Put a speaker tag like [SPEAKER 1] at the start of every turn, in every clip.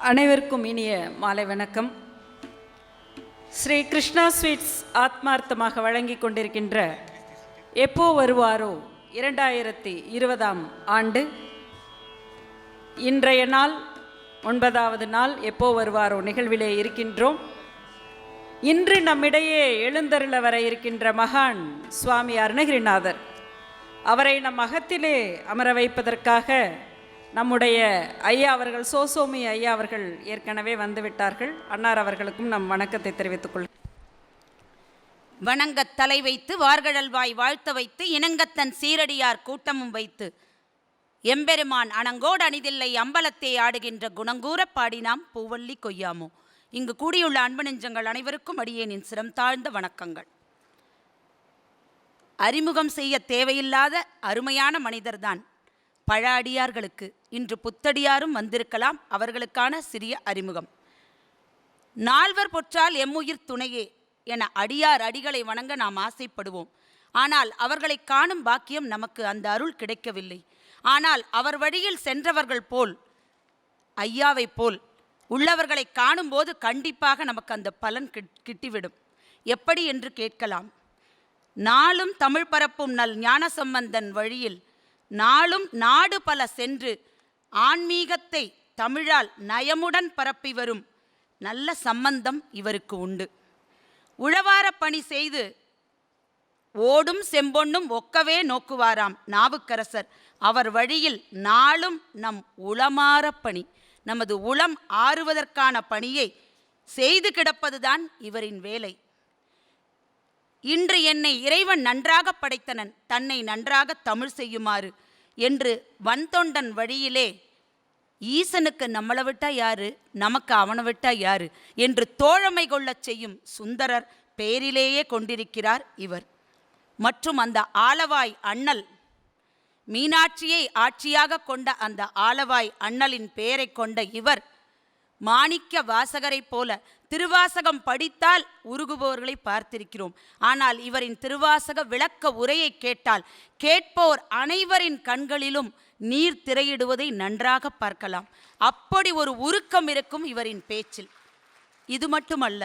[SPEAKER 1] அனைவருக்கும் இனிய மாலை வணக்கம். ஸ்ரீ கிருஷ்ணா ஸ்வீட்ஸ் ஆத்மார்த்தமாக வழங்கி கொண்டிருக்கின்ற எப்போ வருவாரோ 2020 ஆண்டு இன்றைய நாள் 9வது நாள் எப்போ வருவாரோ நிகழ்விலே இருக்கின்றோம். இன்று நம்மிடையே எழுந்தருள வர இருக்கின்ற மகான் சுவாமி அருணகிரிநாதர் அவரை நம் அகத்திலே அமர வைப்பதற்காக நம்முடைய ஐயா அவர்கள் சோசோமி ஐயா அவர்கள் ஏற்கனவே வந்துவிட்டார்கள். அன்னார் அவர்களுக்கும் நம் வணக்கத்தை தெரிவித்துக் கொள்.
[SPEAKER 2] வணங்கத் தலை வைத்து வார்கழல்வாய் வாழ்த்த வைத்து இணங்கத்தன் சீரடியார் கூட்டமும் வைத்து எம்பெருமான் அணங்கோடு அணிதில்லை அம்பலத்தை ஆடுகின்ற குணங்கூற பாடினாம் பூவல்லி கொய்யாமோ. இங்கு கூடியுள்ள அன்பு நெஞ்சங்கள் அனைவருக்கும் அடியேனின் சிரம் தாழ்ந்த வணக்கங்கள். அறிமுகம் செய்ய தேவையில்லாத அருமையான மனிதர்தான் பழ அடியார்களுக்கு. இன்று புத்தடியாரும் வந்திருக்கலாம். அவர்களுக்கான சிறிய அறிமுகம். நால்வர் பொற்றால் எம்முயிர் துணையே என அடியார் அடிகளை வணங்க நாம் ஆசைப்படுவோம். ஆனால் அவர்களை காணும் பாக்கியம் நமக்கு அந்த அருள் கிடைக்கவில்லை. ஆனால் அவர் வழியில் சென்றவர்கள் போல் ஐயாவை போல் உள்ளவர்களை காணும்போது கண்டிப்பாக நமக்கு அந்த பலன் கிட்டிவிடும். எப்படி என்று கேட்கலாம். நாளும் தமிழ் பரப்பும் நல் ஞானசம்பந்தன் வழியில் நாளும் நாடு பல சென்று ஆன்மீகத்தை தமிழால் நயமுடன் பரப்பி வரும் நல்ல சம்பந்தம் இவருக்கு உண்டு. உழவார பணி செய்து ஓடும் செம்பொன்னும் ஒக்கவே நோக்குவாராம் நாவுக்கரசர். அவர் வழியில் நாளும் நம் உளமாற பணி, நமது உளம் ஆறுவதற்கான பணியை செய்து கிடப்பதுதான் இவரின் வேலை. இன்று என்னை இறைவன் நன்றாக படைத்தனன், தன்னை நன்றாக தமிழ் செய்யுமாறு என்று வன்தொண்டன் வழியிலே ஈசனுக்கு நம்மளை விட்டா யாரு, நமக்கு அவனை விட்டா யாரு என்று தோழமை கொள்ளச் செய்யும் சுந்தரர் பெயரிலேயே கொண்டிருக்கிறார் இவர். மற்றும் அந்த ஆலவாய் அண்ணல் மீனாட்சியை ஆட்சியாக கொண்ட அந்த ஆலவாய் அண்ணலின் பெயரை கொண்ட இவர் மாணிக்க வாசகரை போல திருவாசகம் படித்தால் உருகுபவர்களை பார்த்திருக்கிறோம். ஆனால் இவரின் திருவாசக விளக்க உரையை கேட்டால் கேட்போர் அனைவரின் கண்களிலும் நீர் திரையிடுவதை நன்றாக பார்க்கலாம். அப்படி ஒரு உருக்கம் இருக்கும் இவரின் பேச்சில். இது மட்டுமல்ல,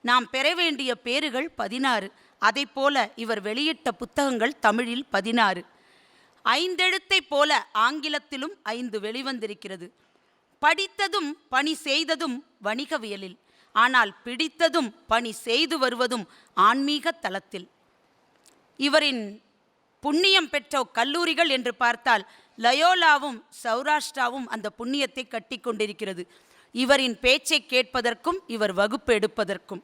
[SPEAKER 2] நாம் பெற வேண்டிய பேறுகள் 16. அதை போல இவர் வெளியிட்ட புத்தகங்கள் தமிழில் 16. 5 எழுத்தை போல ஆங்கிலத்திலும் 5 வெளிவந்திருக்கிறது. படித்ததும் பணி செய்ததும் வணிகவியலில், ஆனால் பிடித்ததும் பணி செய்து வருவதும் ஆன்மீக தளத்தில். இவரின் புண்ணியம் பெற்ற கல்லூரிகள் என்று பார்த்தால் லயோலாவும் சௌராஷ்டிராவும் அந்த புண்ணியத்தை கட்டி கொண்டிருக்கிறது. இவரின் பேச்சை கேட்பதற்கும் இவர் வகுப்பு எடுப்பதற்கும்.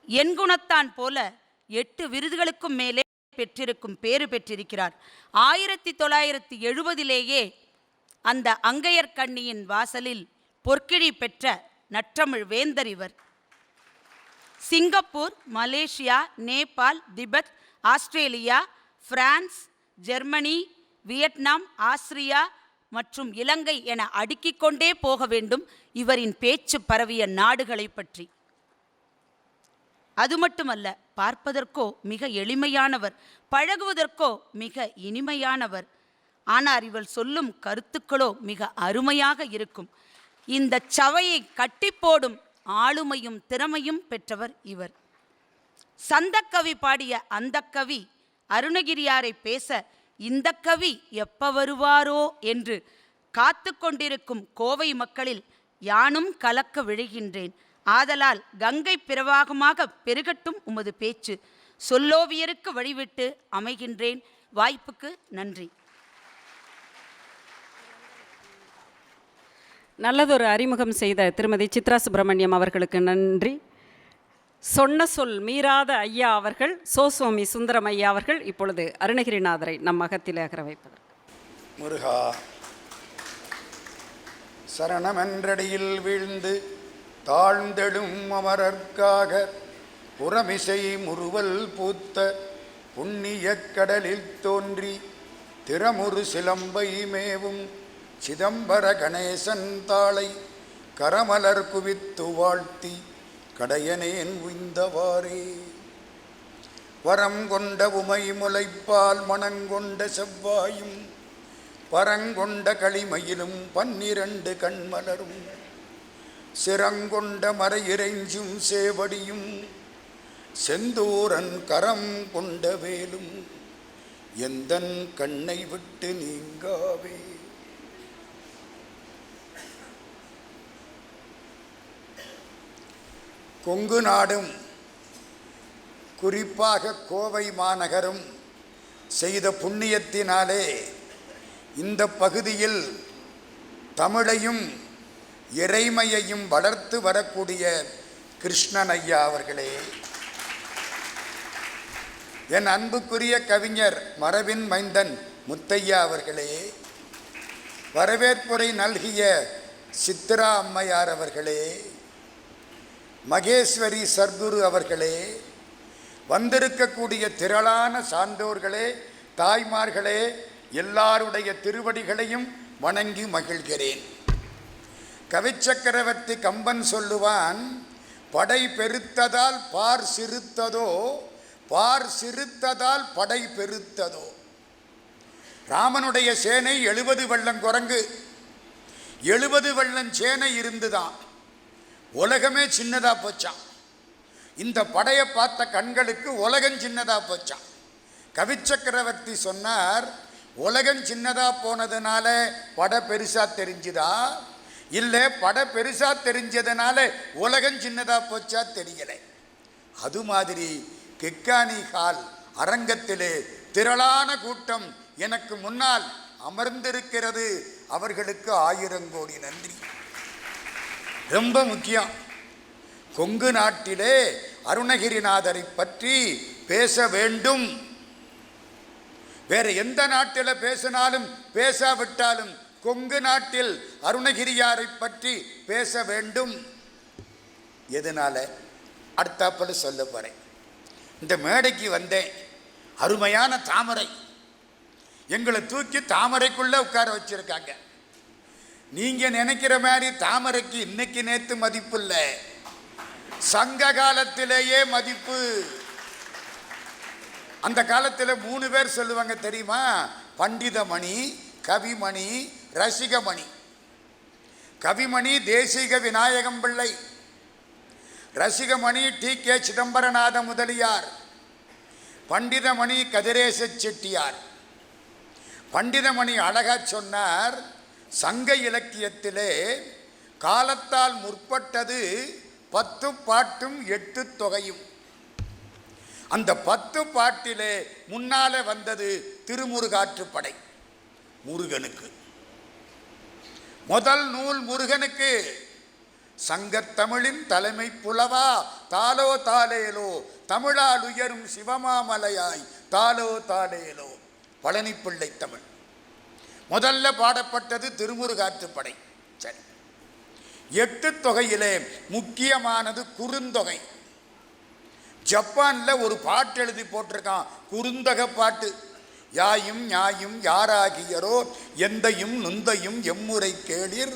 [SPEAKER 2] என் குணத்தான் போல 8 விருதுகளுக்கும் மேலே பெற்றிருக்கும் பேறு பெற்றிருக்கிறார். 1970 அந்த அங்கையர்கண்ணியின் வாசலில் பொற்கிழி பெற்ற நற்றமிழ் வேந்தர் இவர். Singapore, Malaysia, Nepal, Tibet, Australia, France, Germany, Vietnam, Austria மற்றும் இலங்கை என அடுக்கிக் கொண்டே போக வேண்டும் இவரின் பேச்சு பரவிய நாடுகளை பற்றி. அது மட்டுமல்ல, பார்ப்பதற்கோ மிக எளிமையானவர், பழகுவதற்கோ மிக இனிமையானவர். ஆனால் இவள் சொல்லும் கருத்துக்களோ மிக அருமையாக இருக்கும். இந்த சவையை கட்டி போடும் ஆளுமையும் திறமையும் பெற்றவர் இவர். சந்தக்கவி பாடிய அந்த கவி அருணகிரியாரை பேச இந்த கவி எப்ப வருவாரோ என்று காத்து கொண்டிருக்கும் கோவை மக்களில் யானும் கலக்க விழுகின்றேன். ஆதலால் கங்கை பிரவாகமாக பெருகட்டும் உமது பேச்சு. சொல்லோவியருக்கு வழிவிட்டு அமைகின்றேன். வாய்ப்புக்கு நன்றி.
[SPEAKER 1] நல்லதொரு அறிமுகம் செய்த திருமதி சித்ரா சுப்பிரமணியம் அவர்களுக்கு நன்றி. சொன்ன சொல் மீறாத ஐயா அவர்கள் சோசோமி சுந்தரம் ஐயா அவர்கள் இப்பொழுது அருணகிரிநாதரை நம் அகத்திலே அகர வைப்பதற்கு.
[SPEAKER 3] முருகா சரணமென்றடியில் வீழ்ந்து தாழ்ந்தெடும் அமரர்க்காக புறமிசை முறுவல் பூத்த புண்ணியக் கடலில் தோன்றி திறமுறு சிலம்பை மேவும் சிதம்பர கணேசன் தாளை கரமலர் குவித்து வாழ்த்தி கடையனேன் உய்ந்தவாறே. வரம் கொண்ட உமை முளைப்பால் மணங்கொண்ட செவ்வாயும் பரங்கொண்ட களிமயிலும் 12 கண்மலரும் சிறங்கொண்ட மறையிறைஞ்சும் சேவடியும் செந்தூரன் கரம் கொண்ட வேலும் எந்தன் கண்ணை விட்டு நீங்காவே. கொங்கு நாடும் குறிப்பாக கோவை மாநகரும் செய்த புண்ணியத்தினாலே இந்த பகுதியில் தமிழையும் இறைமையையும் வளர்த்து வரக்கூடிய கிருஷ்ணன் ஐயா அவர்களே, என் அன்புக்குரிய கவிஞர் மரபின் மைந்தன் முத்தையா அவர்களே, வரவேற்புரை நல்கிய சித்ரா அம்மையார் அவர்களே, மகேஸ்வரி சர்க்குரு அவர்களே, வந்திருக்கக்கூடிய திரளான சான்றோர்களே, தாய்மார்களே, எல்லாருடைய திருவடிகளையும் வணங்கி மகிழ்கிறேன். கவிச்சக்கரவர்த்தி கம்பன் சொல்லுவான், படை பெருத்ததால் பார் சிறுத்ததோ, பார் சிறுத்ததால் படை பெருத்ததோ. ராமனுடைய சேனை 70 வெள்ளம் குரங்கு, 70 வெள்ளம் சேனை இருந்துதான் உலகமே சின்னதா போச்சான். இந்த படையை பார்த்த கண்களுக்கு உலகம் சின்னதா போச்சான். கவிச்சக்கரவர்த்தி சொன்னார், உலகம் சின்னதா போனதுனால படை பெருசா தெரிஞ்சுதா, இல்லை படை பெருசா தெரிஞ்சதுனால உலகம் சின்னதா போச்சா தெரியல. அது மாதிரி கிக்கானி ஹால் அரங்கத்திலே திரளான கூட்டம் எனக்கு முன்னால் அமர்ந்திருக்கிறது. அவர்களுக்கு 1000 கோடி நன்றி. ரொம்ப முக்கியம், கொங்கு நாட்டிலே அருணகிரிநாதரை பற்றி பேச வேண்டும். வேற எந்த நாட்டில் பேசினாலும் பேசாவிட்டாலும் கொங்கு நாட்டில் அருணகிரியாரை பற்றி பேச வேண்டும். எதனால அடுத்தாப்பல சொல்ல போறேன். இந்த மேடைக்கு வந்தேன், அருமையான தாமரை, எங்களை தூக்கி தாமரைக்குள்ள உட்கார வச்சிருக்காங்க. நீங்க நினைக்கிற மாதிரி தாமரைக்கு இன்னைக்கு நேத்து மதிப்பு இல்லை, சங்க காலத்திலேயே மதிப்பு. அந்த காலத்தில் 3 பேர் சொல்லுவாங்க தெரியுமா, பண்டிதமணி, கவிமணி, ரசிகமணி. கவிமணி தேசிக விநாயகம் பிள்ளை, ரசிகமணி டி.கே. சிதம்பரநாத முதலியார், பண்டிதமணி கதிரேச செட்டியார். பண்டிதமணி அழகா சொன்னார், சங்க இலக்கியத்திலே காலத்தால் முற்பட்டது 10 பாட்டும் 8 தொகையும். அந்த 10 பாட்டிலே முன்னாலே வந்தது திருமுருகாற்றுப்படை. முருகனுக்கு முதல் நூல் முருகனுக்கு. சங்கத்தமிழின் தலைமை புலவா தாலோ தாலேலோ, தமிழால் உயரும் சிவமாமலையாய் தாலோ தாலேலோ. பழனிப்பிள்ளை தமிழ் முதல்ல பாடப்பட்டது திருமுருகாற்றுப்படை. சரி, 8 தொகையிலே முக்கியமானது குறுந்தொகை. ஜப்பான்ல ஒரு பாட்டு எழுதி போட்டிருக்கான், குறுந்தொகை பாட்டு. யாயும் ஞாயும் யாராகியரோ, எந்தையும் நுந்தையும் எம்முறை கேளிர்,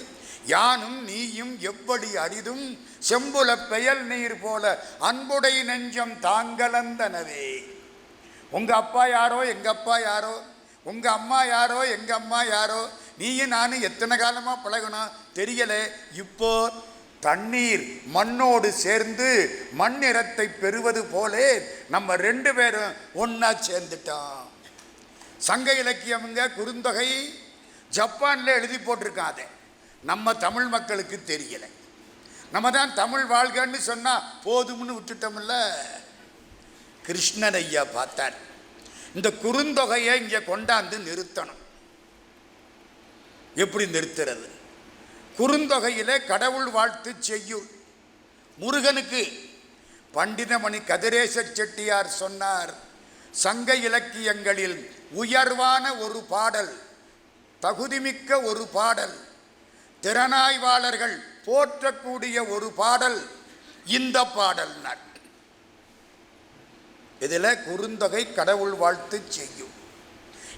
[SPEAKER 3] யானும் நீயும் எவ்வளி அரிதும், செம்புல பெயல் நீர் போல அன்புடை நெஞ்சம் தாங்கலந்தனவே. உங்க அப்பா யாரோ எங்க அப்பா யாரோ, உங்க அம்மா யாரோ எங்க அம்மா யாரோ, நீயும் நானும் எத்தனை காலமா பழகணும் தெரியல. இப்போ தண்ணீர் மண்ணோடு சேர்ந்து மண் நிறத்தை பெறுவது போலே நம்ம 2 பேரும் ஒன்னா சேர்ந்துட்டோம். சங்க இலக்கியமுங்க குறுந்தொகை ஜப்பான்ல எழுதி போட்டிருக்காங்க. நம்ம தமிழ் மக்களுக்கு தெரியல. நம்ம தான் தமிழ் வாழ்கன்னு சொன்னா போதும்னு விட்டுட்டோம்ல. கிருஷ்ணன் ஐயா பார்த்தார், இந்த குறுந்தொகையை இங்க கொண்டாந்து நிறுத்தணும். எப்படி நிறுத்துறது? குறுந்தொகையிலே கடவுள் வாழ்த்து செய்யுள் முருகனுக்கு. பண்டிதமணி கதிரேச செட்டியார் சொன்னார், சங்க இலக்கியங்களில் உயர்வான ஒரு பாடல், தகுதிமிக்க ஒரு பாடல், திறனாய்வாளர்கள் போற்றக்கூடிய ஒரு பாடல் இந்த பாடல். இதில் குறுந்தொகை கடவுள் வாழ்த்து செய்யும்.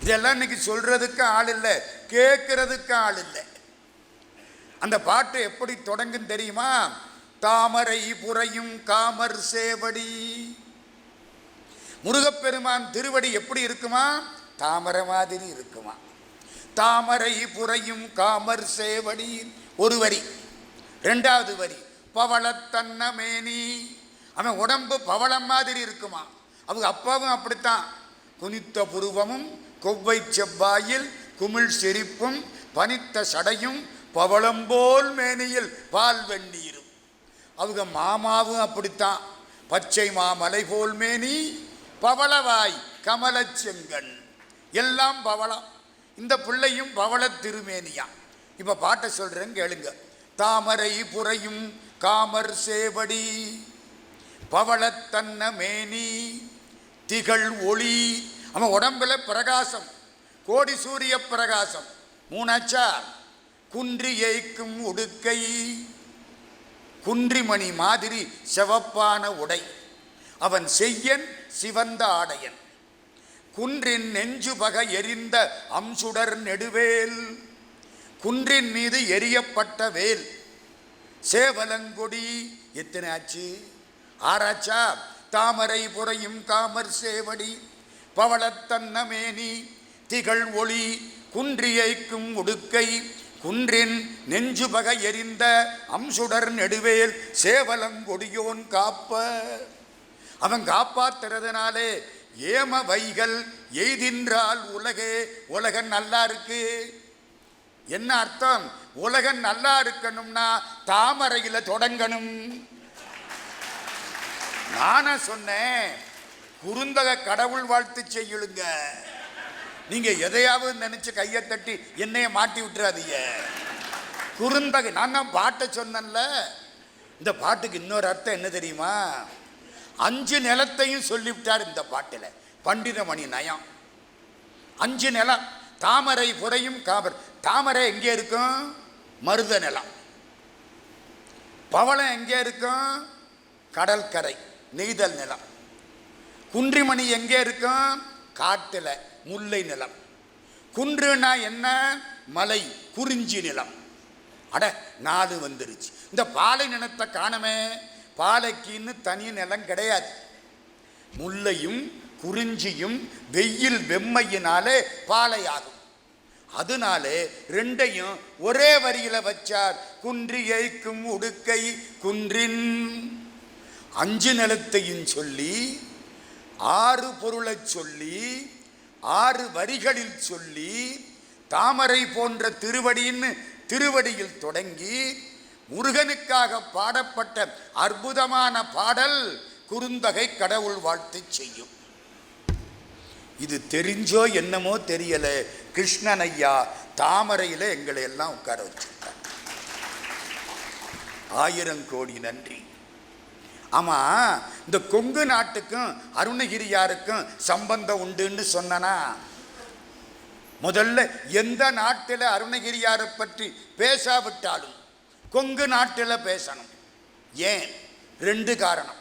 [SPEAKER 3] இதெல்லாம் இன்னைக்கு சொல்றதுக்கு ஆள் இல்லை, கேட்கறதுக்கு ஆள் இல்லை. அந்த பாட்டு எப்படி தொடங்கும் தெரியுமா? தாமரை புரையும் காமர் சேவடி. முருகப்பெருமான் திருவடி எப்படி இருக்குமா? தாமரை மாதிரி இருக்குமா. தாமரை புரையும் காமர் சேவடி ஒரு வரி. ரெண்டாவது வரி பவளத்தன்ன மேனி, அவன் உடம்பு பவளம் மாதிரி இருக்குமா. அவங்க அப்பாவும் அப்படித்தான், குனித்த புருவமும் கொவ்வை செவ்வாயில் குமிழ் செரிப்பும் பனித்த சடையும் பவளம்போல் மேனியில் பால் வெந்நீரும். அவங்க மாமாவும் அப்படித்தான், பச்சை மாமலை போல் மேனி பவளவாய் கமலச் செங்கண், எல்லாம் பவளம். இந்த பிள்ளையும் பவள திருமேனியா. இப்போ பாட்டை சொல்கிறேன்னு கேளுங்க. தாமரை புரையும் காமர் சேவடி பவளத்தன்ன மேனி திகழ் ஒளி. அவன் உடம்புல பிரகாசம், கோடி சூரிய பிரகாசம். மூணாச்சா குன்றி ஏய்க்கும் உடுக்கை, குன்றிமணி மாதிரி சிவப்பான உடை. அவன் செய்யன் சிவந்த ஆடையன். குன்றின் நெஞ்சு பகை எரிந்த அம்சுடர் நெடுவேல், குன்றின் மீது எரியப்பட்ட வேல். சேவலங்கொடி எத்தனை ஆச்சு? ஆராய்ச்சா. தாமரை புரையும் காமர் சேவடி பவளத்தன்ன மேனி திகழ் ஒளி குன்றியைக்கும் உடுக்கை, குன்றின் நெஞ்சு பகை எரிந்த அம்சுடர் நெடுவேல் சேவலங்கொடியோன் காப்ப. அவன் காப்பாத்துறதுனாலே ஏம வைகள் எய்தின்றால் உலகே. உலகம் நல்லா இருக்கு. என்ன அர்த்தம்? உலகம் நல்லா இருக்கணும்னா தாமரையில தொடங்கணும். நானே சொன்னேன், குறுந்தக கடவுள் வாழ்த்து செய்யுளுங்க. நீங்க எதையாவது நினைச்சு கையை தட்டி என்னைய மாட்டி விட்டுறாதீங்க. குறுந்தகை நான் தான் பாட்டை சொன்னேன்ல. இந்த பாட்டுக்கு இன்னொரு அர்த்தம் என்ன தெரியுமா? 5 நிலத்தையும் சொல்லிவிட்டார் இந்த பாட்டில் பண்டிதமணி நயம். 5 நிலம். தாமரை புரையும் காமர். தாமரை எங்கே இருக்கும்? மருத நிலம். பவளம் எங்கே இருக்கும்? கடற்கரை நெய்தல் நிலம். குன்றிமணி எங்கே இருக்கும்? காட்டில் முல்லை நிலம். குன்றுனா என்ன? மலை குறிஞ்சி நிலம். அட 4 வந்துருச்சு. இந்த பாலை நிலத்தை காணமே. பாலைக்குன்னு தனி நிலம் கிடையாது. முல்லையும் குறிஞ்சியும் வெயில் வெம்மையினாலே பாலையாகும். அதனாலே ரெண்டையும் ஒரே வரியில வச்சார். குன்றி ஏய்க்கும் உடுக்கை குன்றின். 5 நிலத்தையும் சொல்லி 6 பொருளை சொல்லி 6 வரிகளில் சொல்லி தாமரை போன்ற திருவடின்னு திருவடியில் தொடங்கி முருகனுக்காக பாடப்பட்ட அற்புதமான பாடல் குறுந்தகை கடவுள் வாழ்த்து செய்யும். இது தெரிஞ்சோ என்னமோ தெரியல, கிருஷ்ணன் ஐயா தாமரையில் எங்களை எல்லாம் உட்கார வச்சிருக்கார். 1000 கோடி நன்றி. ஆமா, இந்த கொங்கு நாட்டுக்கும் அருணகிரியாருக்கும் சம்பந்தம் உண்டுன்னு சொன்னா, முதல்ல எந்த நாட்டில் அருணகிரியாரை பற்றி பேசாவிட்டாலும் கொங்கு நாட்டில் பேசணும். ஏன்? 2 காரணம்.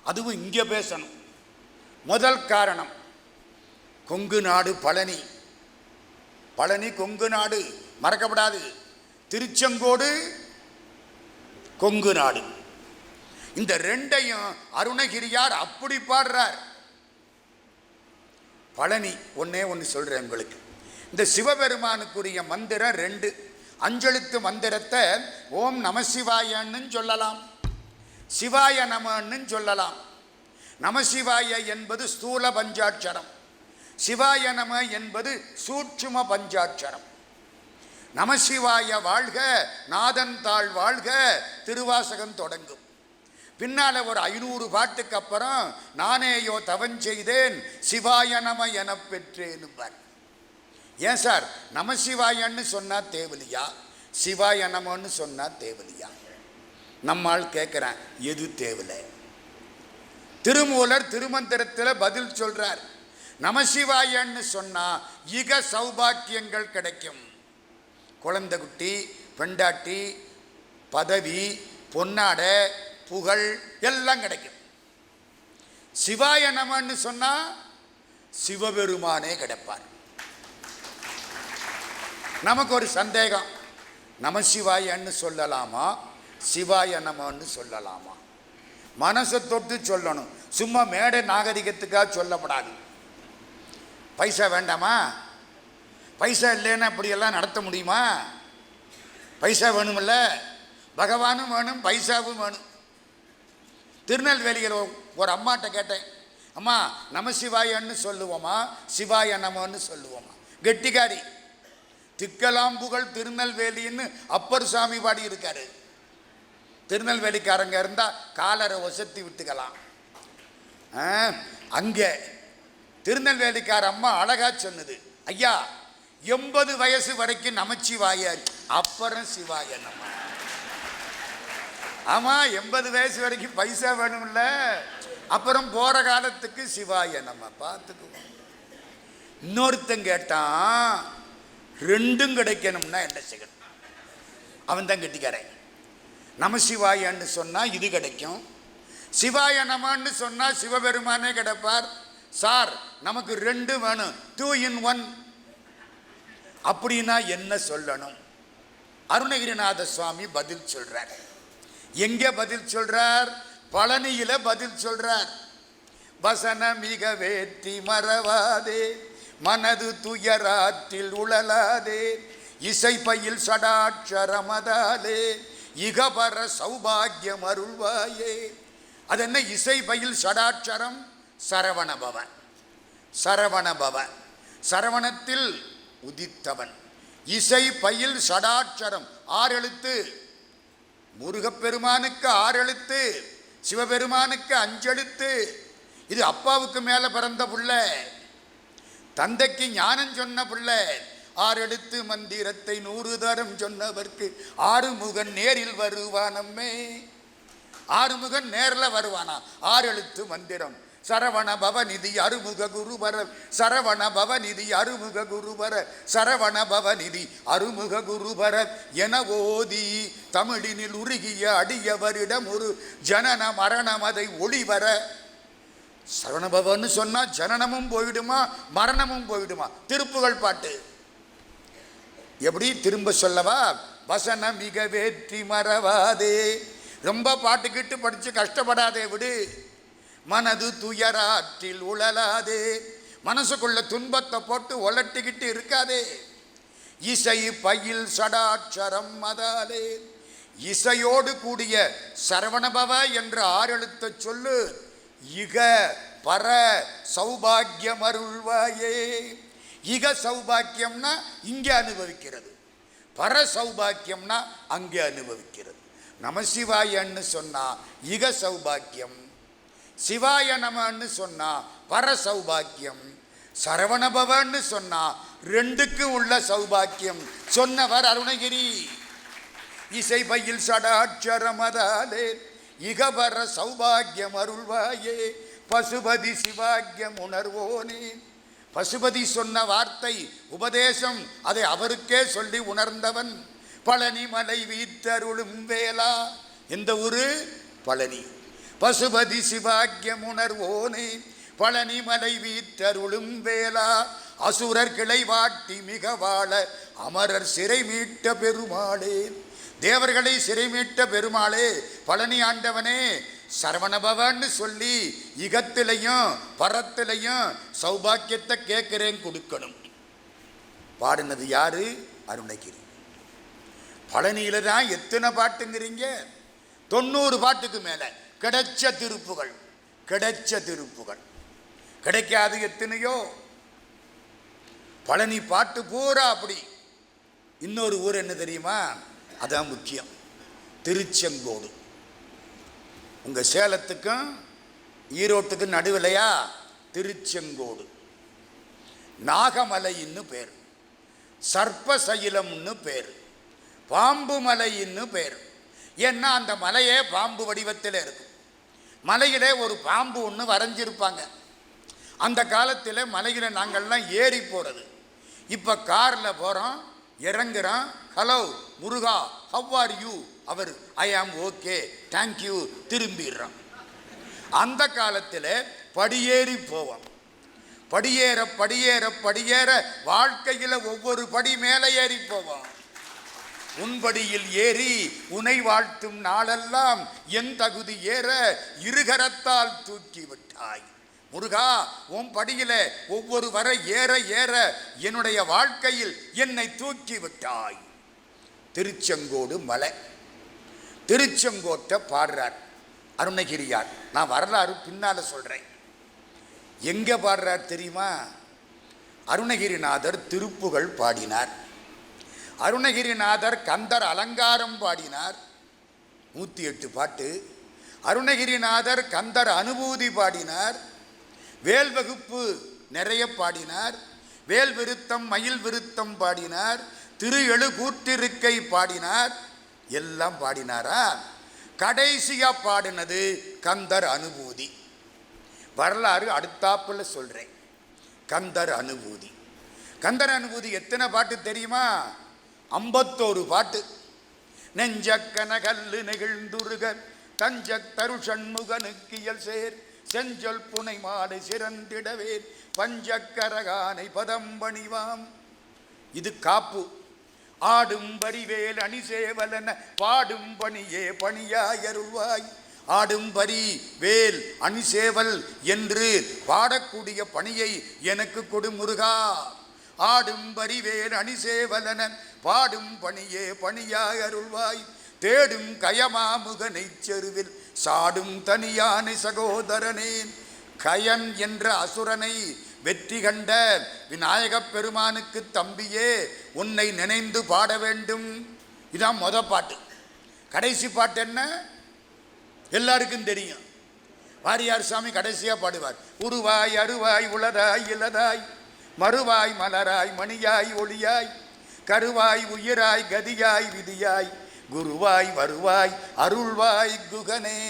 [SPEAKER 3] அதுவும் இங்கே பேசணும். முதல் காரணம், கொங்கு நாடு பழனி. பழனி கொங்கு நாடு, மறக்கப்படாது. திருச்செங்கோடு கொங்கு நாடு. இந்த 2ஐயும் அருணகிரியார் அப்படி பாடுறார். பழனி ஒன்னே ஒன்று சொல்றேன் உங்களுக்கு. இந்த சிவபெருமானுக்குரிய மந்திரம் 2 அஞ்செழுத்து மந்திரத்தை ஓம் நமசிவாயன்னு சொல்லலாம், சிவாய நமன்னு சொல்லலாம். நமசிவாய என்பது ஸ்தூல பஞ்சாட்சரம், சிவாய நம என்பது சூட்சும பஞ்சாட்சரம். நமசிவாய வாழ்க நாதன் தாழ் வாழ்க திருவாசகம் தொடங்கும். பின்னால ஒரு 500 பாட்டுக்கு அப்புறம் நானேயோ தவஞ்செய்தேன் சிவாய நம என பெற்றேன். ஏன் சார் நமசிவாயன்னு சொன்னா தேவலியா, சிவாய நமன்னு சொன்னா தேவலியா? நம்மால் கேட்கிறேன், எது தேவலை? திருமூலர் திருமந்திரத்தில் பதில் சொல்றார். நமசிவாயன்னு சொன்னா இக சௌபாக்கியங்கள் கிடைக்கும். குழந்தை குட்டி, பெண்டாட்டி, பதவி, பொன்னாடை, புகழ் எல்லாம் கிடைக்கும். சிவாய நமன்னு சொன்னா சிவபெருமானே கிடைப்பார். நமக்கு ஒரு சந்தேகம், நமசிவாயன்னு சொல்லலாமா சிவாய நமன்னு சொல்லலாமா? மனசை தொட்டு சொல்லணும், சும்மா மேடை நாகரிகத்துக்காக சொல்லப்படாது. பைசா வேண்டாமா? பைசா இல்லைன்னா அப்படியெல்லாம் நடத்த முடியுமா? பைசா வேணுமில்ல. பகவானும் வேணும், பைசாவும் வேணும். திருநெல்வேலியில் ஒரு அம்மாட்ட கேட்டேன், அம்மா நம சிவாயன்னு சொல்லுவோமா சிவாய நமன்னு சொல்லுவோமா? கெட்டிக்காரி. திக்கலாம் புகழ் திருநெல்வேலின்னு அப்பர் சாமி பாடி இருக்காரு. திருநெல்வேலிக்காரங்க இருந்தால் காலரை ஒசத்தி விட்டுக்கலாம். அங்கே திருநெல்வேலிக்கார அம்மா அழகா சொன்னது, ஐயா 80 வயசு வரைக்கும் நமச்சிவாய, அப்புறம் சிவாய நம. ஆமா, 80 வயசு வரைக்கும் பைசா வேணும்ல, அப்புறம் போற காலத்துக்கு சிவாய நம்ம பார்த்துக்குவோம். இன்னொருத்தன் கேட்டான், ரெண்டும் கிடைக்கணும்னா என்ன செய்யணும்? அவன் தான் கெட்டிக்காரன். நம சிவாயன்னு சொன்னா இது கிடைக்கும், சிவாய நமன்னு சொன்னா சிவபெருமானே கிடைப்பார். சார் நமக்கு 2 வேணும், 2 in 1. அப்படின்னா என்ன சொல்லணும்? அருணகிரிநாத சுவாமி பதில் சொல்றார். எங்க பதில் சொல்றார்? பழனியில பதில் சொல்றார். வசன மிக வேற்றி மறவாதே, மனது துயராற்றில் உழலாதே, இசை பயில் சடாட்சரமதாலே, இகபர சௌபாகியம் அருள்வாயே. அது என்ன? இசை பயில் சடாட்சரம் சரவணபவ. சரவணபவ, சரவணத்தில் உதித்தவன். இசை பயில் சடாட்சரம் 6 எழுத்து. முருகப்பெருமானுக்கு 6 எழுத்து, சிவபெருமானுக்கு 5 எழுத்து. இது அப்பாவுக்கு மேல பிறந்த பிள்ளை, தந்தைக்கு ஞானம் சொன்ன பிள்ளை. 6 எழுத்து மந்திரத்தை 100 தரம் சொன்னவர்க்கு 6 முகன் நேரில் வருவானம்மே. 6 முகன் நேரில் வருவானா? 6 எழுத்து மந்திரம். சரவண பவநிதி அருமுக குருபர, சரவண பவநிதி அருமுக குருபர, சரவண பவநிதி அருமுக குருபர என ஓதி தமிழினில் உருகிய அடியவரிடம் ஒரு ஜனன மரணம் அதை ஒளிவர. சரவணபவன்னு சொன்னா ஜனனமும் போயிடுமா மரணமும் போயிடுமா? திருப்புகழ் பாட்டு. எப்படி திரும்ப சொல்லவா? வசன மிக வேற்றி மறவாதே. ரொம்ப பாட்டுக்கிட்டு படிச்சு கஷ்டப்படாதே, விடு. மனது துயராற்றில் உழலாதே, மனசுக்குள்ள துன்பத்தை போட்டு ஒலட்டிக்கிட்டு இருக்காதே. இசை பயில் சடாட்சரம் மதாலே, இசையோடு கூடிய சரவணபவ என்ற 6 எழுத்தை சொல்லு. இக பர சௌபாகியம் அருள்வாயே. இக சௌபாக்கியம்னா இங்கே அனுபவிக்கிறது, பர சௌபாக்கியம்னா அங்கே அனுபவிக்கிறது. நமசிவாயன்னு சொன்னா இக சௌபாக்கியம், சிவாய நமன்னு சொன்னா பர சௌபாக்கியம், சரவணபவன்னு சொன்னா 2க்கும் உள்ள சௌபாக்கியம் சொன்னவர் அருணகிரி. இசை பயில் சடாட்சரமதாலே இகபர சௌபாகியம் அருள்வாயே. பசுபதி சிவாக்கியம் உணர்வோனே. பசுபதி சொன்ன வார்த்தை உபதேசம், அதை அவருக்கே சொல்லி உணர்ந்தவன். பழனி மலை வீற்றருளும் வேளா. எந்த ஊரு? பழனி. பசுபதி சிவாக்கியம் உணர்வோனே, பழனி மலை வீற்றருளும் வேளா. அசுரர் கிளை வாட்டி மிக வாழ அமரர் சிறை மீட்ட பெருமாளே. தேவர்களை சிறை மீட்ட பெருமாளே, பழனி ஆண்டவனே, சரவணபவன்னு சொல்லி இகத்திலையும் பரத்திலையும் சௌபாக்கியத்தை கேட்கிறேன், கொடுக்கணும். பாடினது யாரு? அருணகிரி. பழனியில தான் எத்தனை பாட்டுங்கிறீங்க? 90 பாட்டுக்கு மேல. கிடைச்ச திருப்புகள், கிடைச்ச திருப்புகள். கிடைக்காது எத்தனையோ. பழனி பாட்டு பூரா அப்படி. இன்னொரு ஊர் என்ன தெரியுமா? அதான் முக்கியம், திருச்செங்கோடு. உங்க சேலத்துக்கும் ஈரோட்டுக்கும் நடுவிலையா திருச்செங்கோடு. நாகமலைன்னு பேர், சர்ப்பசைலம்னு பேர், பாம்பு மலைன்னு பேர். ஏன்னா அந்த மலையே பாம்பு வடிவத்தில் இருக்கும். மலையிலே ஒரு பாம்பு ஒன்று வரைஞ்சிருப்பாங்க. அந்த காலத்தில் மலையில் நாங்கள்லாம் ஏறி போகிறது. இப்போ காரில் போகிறோம், இறங்குறோம், hello Muruga how are you, அவர் ஐ ஆம் ஓகே தேங்க்யூ, திரும்பிடுறோம். அந்த காலத்தில் படியேறி போவோம். படியேற படியேற படியேற வாழ்க்கையில் ஒவ்வொரு படி மேலே ஏறி போவோம். உன்படியில் ஏறி உனை வாழ்த்தும் நாளெல்லாம் என் தகுதி ஏற இருகரத்தால் தூக்கி விட்டாய். முருகா, உன் படியில ஒவ்வொரு வர ஏற ஏற என்னுடைய வாழ்க்கையில் என்னை தூக்கி விட்டாய். திருச்செங்கோடு மலை. திருச்செங்கோட்டை பாடுறார் அருணகிரியார். நான் வரலாறு பின்னால் சொல்கிறேன். எங்கே பாடுறார் தெரியுமா? அருணகிரிநாதர் திருப்புகழ் பாடினார். அருணகிரிநாதர் கந்தர் அலங்காரம் பாடினார் 108 பாட்டு. அருணகிரிநாதர் கந்தர் அனுபூதி பாடினார். வேல் வகுப்பு நிறைய பாடினார். வேல் விருத்தம் மயில் விருத்தம் பாடினார். திரு எழு கூற்றிருக்கை பாடினார். எல்லாம் பாடினாரா? கடைசியா பாடினது கந்தர் அனுபூதி. வரலாறு அடுத்தாப்புல சொல்றேன். கந்தர் அனுபூதி. கந்தர் அனுபூதி எத்தனை பாட்டு தெரியுமா? 51 பாட்டு. நெஞ்சக்கனகல்லு நெகிழ்ந்துருக தஞ்ச தருஷண்முகனுக்கியல் சேர் செஞ்சொல் புனை மாடு சிறந்திடவே பஞ்சக்கரகானை பதம்பணிவாம். இது காப்பு. ஆடும் பரிவேல் அணிசேவலன பாடும் பணியே பணியாயருள்வாய். ஆடும் பரி வேல் அணிசேவல் என்று பாடக்கூடிய பணியை எனக்கு கொடு முருகா. ஆடும் பரிவேல் அணிசேவலன பாடும் பணியே பணியாயருள்வாய். தேடும் கயமாமுகனை செருவில் சாடும் தனியானை சகோதரனேன். கயன் என்ற அசுரனை வெற்றி கண்ட விநாயகப் பெருமானுக்கு தம்பியே உன்னை நினைந்து பாட வேண்டும். இதான் பாட்டு. கடைசி பாட்டு என்ன? எல்லாருக்கும் தெரியும். வாரியார் சாமி கடைசியா பாடுவார். உருவாய் அருவாய் உளதாய் இலதாய் மறுவாய் மலராய் மணியாய் ஒளியாய் கருவாய் உயிராய் கதியாய் விதியாய் குருவாய் வருவாய் அருள்வாய் குகனே.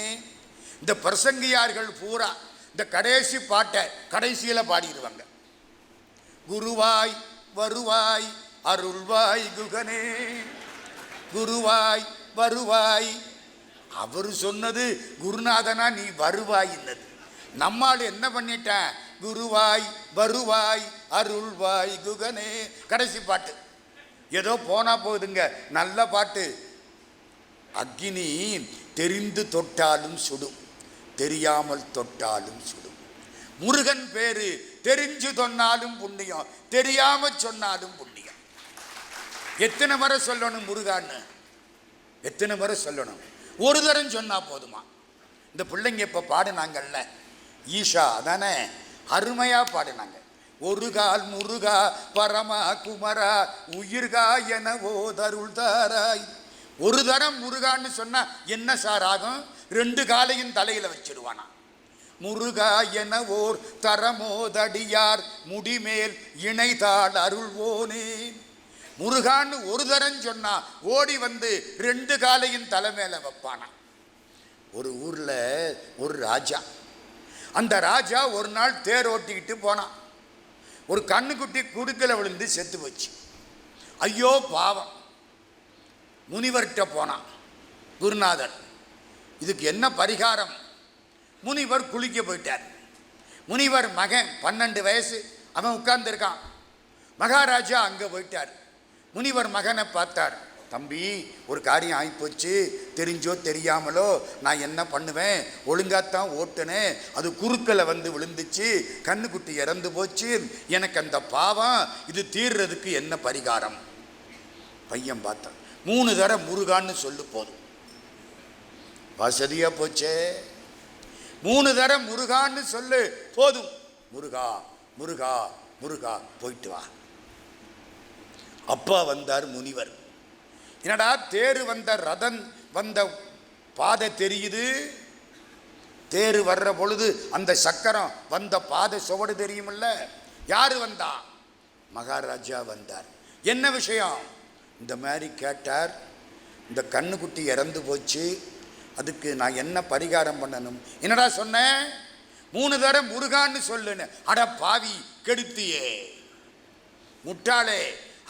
[SPEAKER 3] இந்த பிரசங்கியார்கள் பூரா இந்த கடைசி பாட்டை கடைசியில பாடிடுவாங்க. குருவாய் வருவாய் அருள்வாய் குகனே. குருவாய் வருவாய். அவர் சொன்னது குருநாதனா நீ வருவாய். நம்மால் என்ன பண்ணிட்டேன்? குருவாய் வருவாய் அருள்வாய் குகனே. கடைசி பாட்டு ஏதோ போனா போகுதுங்க. நல்ல பாட்டு. அக்கினி தெரிந்து தொட்டாலும் சுடும், தெரியாமல் தொட்டாலும் சுடும். முருகன் பேரு தெரிஞ்சு சொன்னாலும் புண்ணியம், தெரியாம சொன்னாலும் புண்ணியம். எத்தனை முறை சொல்லணும் முருகான்னு? எத்தனை முறை சொல்லணும்? ஒரு தரம் சொன்னா போதுமா? இந்த பிள்ளைங்க இப்ப பாடினாங்கல்ல ஈஷா, அதானே அருமையா பாடினாங்க. ஒரு கால் முருகா பரமா குமரா உயிர்கா என ஓதருள் தாராய். ஒரு தரம் முருகான்னு சொன்னா என்ன சார் ஆகும்? 2 காலையும் தலையில வச்சிருவானா. முருகா என ஓர் தரமோதடியார் முடிமேல் இணைதாள் அருள்வோனே. முருகான்னு ஒரு தரம் சொன்னா ஓடி வந்து 2 காலையும் தலை மேல வைப்பானா. ஒரு ஊர்ல ஒரு ராஜா. அந்த ராஜா ஒரு நாள் தேர் ஓட்டிக்கிட்டு போனான். ஒரு கண்ணுக்குட்டி குடுக்கல விழுந்து செத்து போச்சு. ஐயோ பாவம். முனிவர்கிட்ட போனான் குருநாதர். இதுக்கு என்ன பரிகாரம்? முனிவர் குளிக்க போயிட்டார். முனிவர் மகன் 12 வயசு அவன் உட்கார்ந்துருக்கான். மகாராஜா அங்கே போயிட்டார். முனிவர் மகனை பார்த்தார். தம்பி, ஒரு காரியம் ஆகிப்போச்சு, தெரிஞ்சோ தெரியாமலோ நான் என்ன பண்ணுவேன்? ஒழுங்காத்தான் ஓட்டுனேன், அது குறுக்கலை வந்து விழுந்துச்சு, கண்ணுக்குட்டி இறந்து போச்சு, எனக்கு அந்த பாவம், இது தீர்றதுக்கு என்ன பரிகாரம்? பையன் பார்த்தான். 3 தடவை முருகான்னு சொல்லு போதும். வசதியா போச்சே. 3 தடவை முருகான்னு சொல்லு போதும். முருகா முருகா முருகா போயிட்டு வா. அப்பா வந்தார் முனிவர். என்னடா தேரு வந்த ரதன் வந்த பாதை தெரியுது? தேரு வர்ற பொழுது அந்த சக்கரம் வந்த பாதை சுவடு தெரியுமில்ல? யாரு வந்தா? மகாராஜா வந்தார். என்ன விஷயம்? இந்த மாதிரி கேட்டார். இந்த கண்ணுக்குட்டி இறந்து போச்சு, அதுக்கு நான் என்ன பரிகாரம் பண்ணணும்? என்னடா சொன்னேன்? 3 தடவை முருகான்னு சொல்லுன்னு. அட பாவி, கெடுத்தியே முட்டாளே,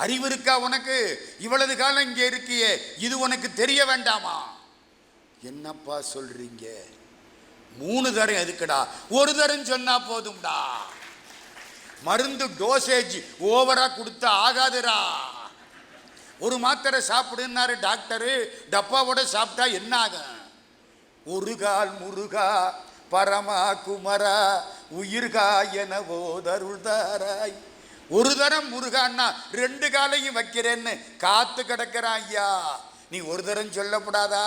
[SPEAKER 3] அறிவு இருக்கா உனக்கு? இவ்வளவு காலம் இங்கே இருக்கியே, இது உனக்கு தெரிய வேண்டாமா? என்னப்பா சொல்றீங்க? 3 தரம் எதுக்குடா? ஒரு தரம் சொன்னா போதும்டா. மருந்து டோசேஜ் ஓவரா கொடுத்தா ஆகாதுடா. ஒரு மாத்திரை சாப்பிடுன்னாரு டாக்டரு, டப்பாவோட சாப்பிட்டா என்ன ஆகும்? ஒரு கால் முருகா பரமா குமரா உயிர்கா என ஓதருள் தாராய். ஒரு தரம் முருகான்னா 2 காலையும் வைக்கிறேன்னு காத்து கிடக்கிறான் ஐயா. நீ ஒரு தரம் சொல்லப்படாதா?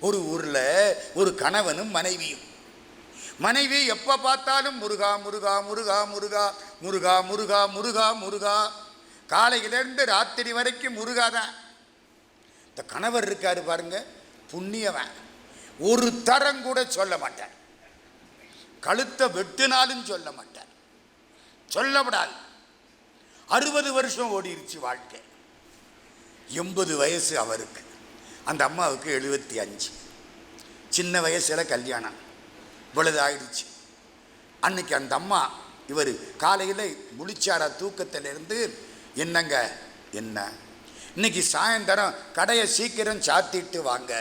[SPEAKER 3] ஒரு ஊரில் ஒரு கணவனும் மனைவியும். மனைவி எப்போ பார்த்தாலும் முருகா முருகா முருகா முருகா முருகா முருகா முருகா முருகா, காலையிலேருந்து ராத்திரி வரைக்கும் முருகா தான். இந்த கணவர் இருக்காரு பாருங்க, புண்ணியவன். ஒரு தரம் கூட சொல்ல மாட்டார், கழுத்தை வெட்டினாலும் சொல்ல மாட்டார், சொல்லப்படாது. 60 வருஷம் ஓடிருச்சு வாழ்க்கை. 80 வயசு அவருக்கு, அந்த அம்மாவுக்கு 75. சின்ன வயசில் கல்யாணம், இவ்வளவு ஆயிடுச்சு. அன்னைக்கு அந்த அம்மா, இவர் காலையில் முழிச்சாரா தூக்கத்திலிருந்து, என்னங்க என்ன இன்னைக்கு சாயந்தரம் கடையை சீக்கிரம் சாத்திட்டு வாங்க.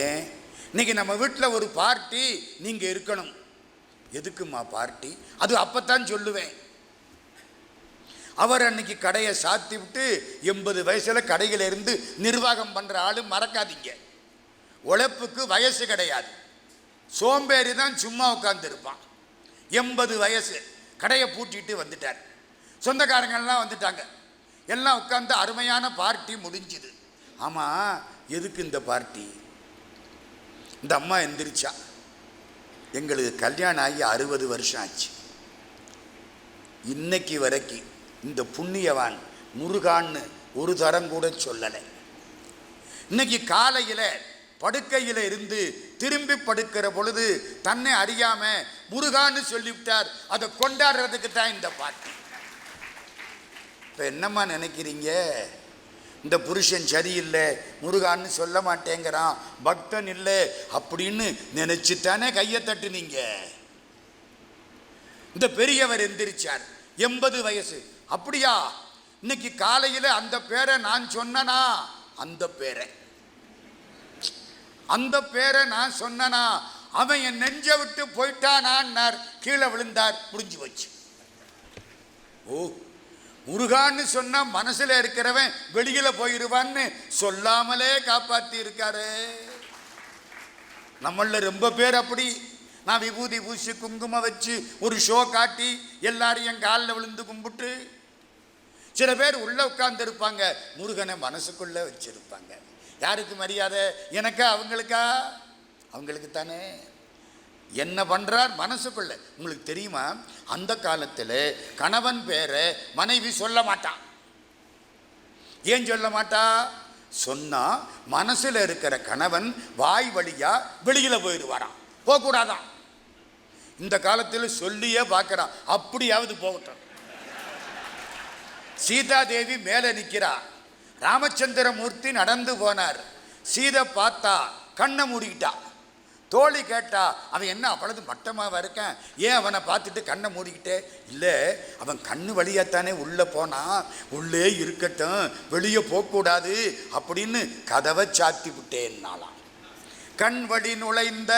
[SPEAKER 3] ஏன்? இன்னைக்கு நம்ம வீட்டில் ஒரு பார்ட்டி, நீங்கள் இருக்கணும். எதுக்குமா பார்ட்டி? அது அப்பத்தான் சொல்லுவேன். அவர் அன்னைக்கு கடையை சாத்தி விட்டு 80 வயசில் கடையில் இருந்து நிர்வாகம் பண்ணுற ஆளு. மறக்காதீங்க, உழைப்புக்கு வயசு கிடையாது. சோம்பேறி தான் சும்மா உட்காந்துருப்பான். 80 வயசு, கடையை பூட்டிட்டு வந்துட்டார். சொந்தக்காரங்கள்லாம் வந்துட்டாங்க, எல்லாம் உட்காந்து அருமையான பார்ட்டி முடிஞ்சுது. ஆமாம், எதுக்கு இந்த பார்ட்டி? இந்த அம்மா எந்திரிச்சா, எங்களுக்கு கல்யாணம் ஆகி 60 வருஷம் ஆச்சு, இன்னைக்கு வரைக்கும் இந்த புண்ணியவான் முருகான்னு ஒரு தரம் கூட சொல்லலை. இன்னைக்கு காலையில் படுக்கையில் இருந்து திரும்பி படுக்கிற பொழுது தன்னை அறியாம முருகான்னு சொல்லிவிட்டார். அதை கொண்டாடுறதுக்கு தான் இந்த பாட்டு. இப்போ என்னம்மா நினைக்கிறீங்க? இந்த புருஷன் சரியில்லை, முருகான்னு சொல்ல மாட்டேங்கிறான், பக்தன் இல்லை அப்படின்னு நினைச்சுத்தானே கையை தட்டுனீங்க. இந்த பெரியவர் எந்திரிச்சார், 80 வயசு. அப்படியா? இன்னைக்கு காலையில் அந்த பேரை நான் சொன்னனா? அந்த பேரை நான் சொன்னனா? அவன் என் நெஞ்சை விட்டு போயிட்டானான்னார். கீழே விழுந்தார், முடிஞ்சு போச்சு. ஓ, முருகான்னு சொன்னா மனசுல இருக்கிறவன் வெளியில போயிடுவான்னு சொல்லாமலே காப்பாத்தி இருக்காரு. நம்மள ரொம்ப பேர் அப்படி. நான் விபூதி பூசி குங்குமம் வச்சு ஒரு ஷோ காட்டி எல்லாரையும் காலில் விழுந்து கும்பிட்டு, சில பேர் உள்ள உட்கார்ந்து இருப்பாங்க, முருகனை மனசுக்குள்ள வச்சிருப்பாங்க. யாருக்கு மரியாதை? எனக்கா அவங்களுக்கா? அவங்களுக்கு தானே. என்ன பண்றார் மனசுக்குள்ள? உங்களுக்கு தெரியுமா, அந்த காலத்தில் கணவன் பேரை மனைவி சொல்ல மாட்டான். ஏன் சொல்ல மாட்டா? சொன்னா மனசுல இருக்கிற கணவன் வாய் வழியா வெளியில போயிடுவாராம், போகக்கூடாதான். இந்த காலத்தில் சொல்லியே பார்க்கிறான், அப்படியாவது போகட்டும். சீதா தேவி மேலே நிற்கிறா, ராமச்சந்திரமூர்த்தி நடந்து போனார். சீதை பார்த்தா, கண்ணை மூடிக்கிட்டா. தோழி கேட்டா, அவன் என்ன அவ்வளவு மட்டமாக இருக்கான், ஏன் அவனை பார்த்துட்டு கண்ணை மூடிக்கிட்டே? இல்லை, அவன் கண்ணு வழியாத்தானே உள்ளே போனான், உள்ளே இருக்கட்டும், வெளியே போகக்கூடாது அப்படின்னு கதவை சாத்தி விட்டேன்னாலாம். கண் வழி நுழைந்த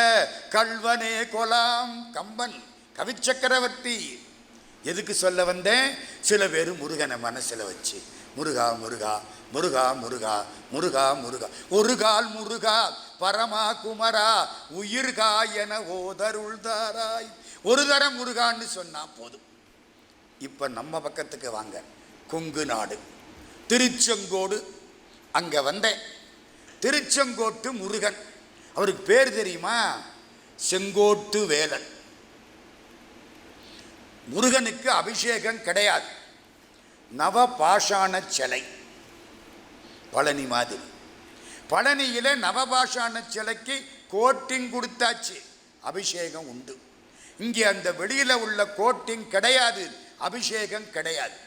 [SPEAKER 3] கல்வனே கொலாம். கம்பன் கவிச்சக்கரவர்த்தி. எதுக்கு சொல்ல வந்தேன்? சில பேர் முருகனை மனசில் வச்சு முருகா முருகா முருகா முருகா முருகா முருகா, ஒரு கால் முருகா பரமா குமரா உயிர்கா என ஓதருள்தாராய். ஒரு தரம் முருகான்னு சொன்னா போதும். இப்போ நம்ம பக்கத்துக்கு வாங்க, கொங்கு நாடு திருச்செங்கோடு. அங்கே வந்தேன். திருச்செங்கோட்டு முருகன், அவருக்கு பேர் தெரியுமா? செங்கோட்டு வேலன். முருகனுக்கு அபிஷேகம் கிடையாது, நவபாஷாண சிலை. பழனி மாதிரி. பழனியில நவபாஷாண சிலைக்கு கோட்டிங் கொடுத்தாச்சு, அபிஷேகம் உண்டு. இங்கே அந்த வெளியில உள்ள கோட்டிங் கிடையாது, அபிஷேகம் கிடையாது.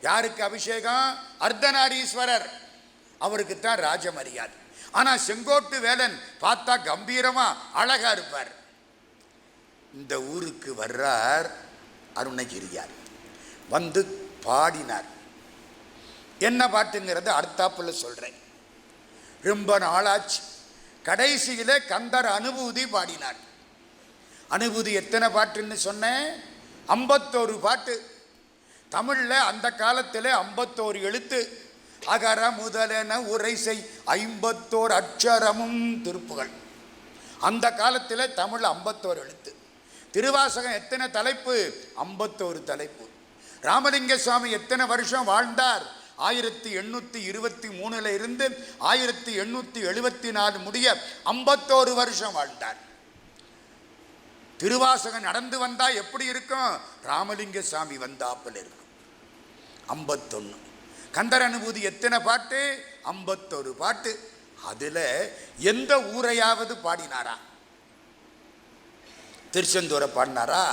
[SPEAKER 3] யாருக்கு அபிஷேகம்? அர்த்தநாரீஸ்வரர், அவருக்கு தான் ராஜ மரியாதை. ஆனா செங்கோட்டு வேலன் பார்த்தா கம்பீரமா அழகா இருப்பார். இந்த ஊருக்கு வர்றார் அருணகிரியார், வந்து பாடினார். என்ன பாட்டுங்கிறத அடுத்தாப்புல சொல்றேன். ரொம்ப நாளாச்சு. கடைசியில கந்தர் அனுபூதி பாடினார். அனுபூதி எத்தனை பாட்டுன்னு சொன்னேன்? 51 பாட்டு. தமிழ்ல அந்த காலத்தில் 51 எழுத்து. அகர முதலென உரைசை 51 அட்சரமும் திருப்புகள். அந்த காலத்தில் தமிழ் 51 எழுத்து. திருவாசகம் எத்தனை தலைப்பு? 51 தலைப்பு. ராமலிங்க சுவாமி எத்தனை வருஷம் வாழ்ந்தார்? 1823 இருந்து 1874 முடிய 51 வருஷம் வாழ்ந்தார். திருவாசகம் நடந்து வந்தா எப்படி இருக்கும்? ராமலிங்க சாமி வந்தாப்புல இருக்கும். 51. கந்தர் அனுபூதி எத்தனை பாட்டு? 51 பாட்டு. அதுல எந்த ஊரையாவது பாடினாரா? திருச்செந்தூரை பாடினாரா?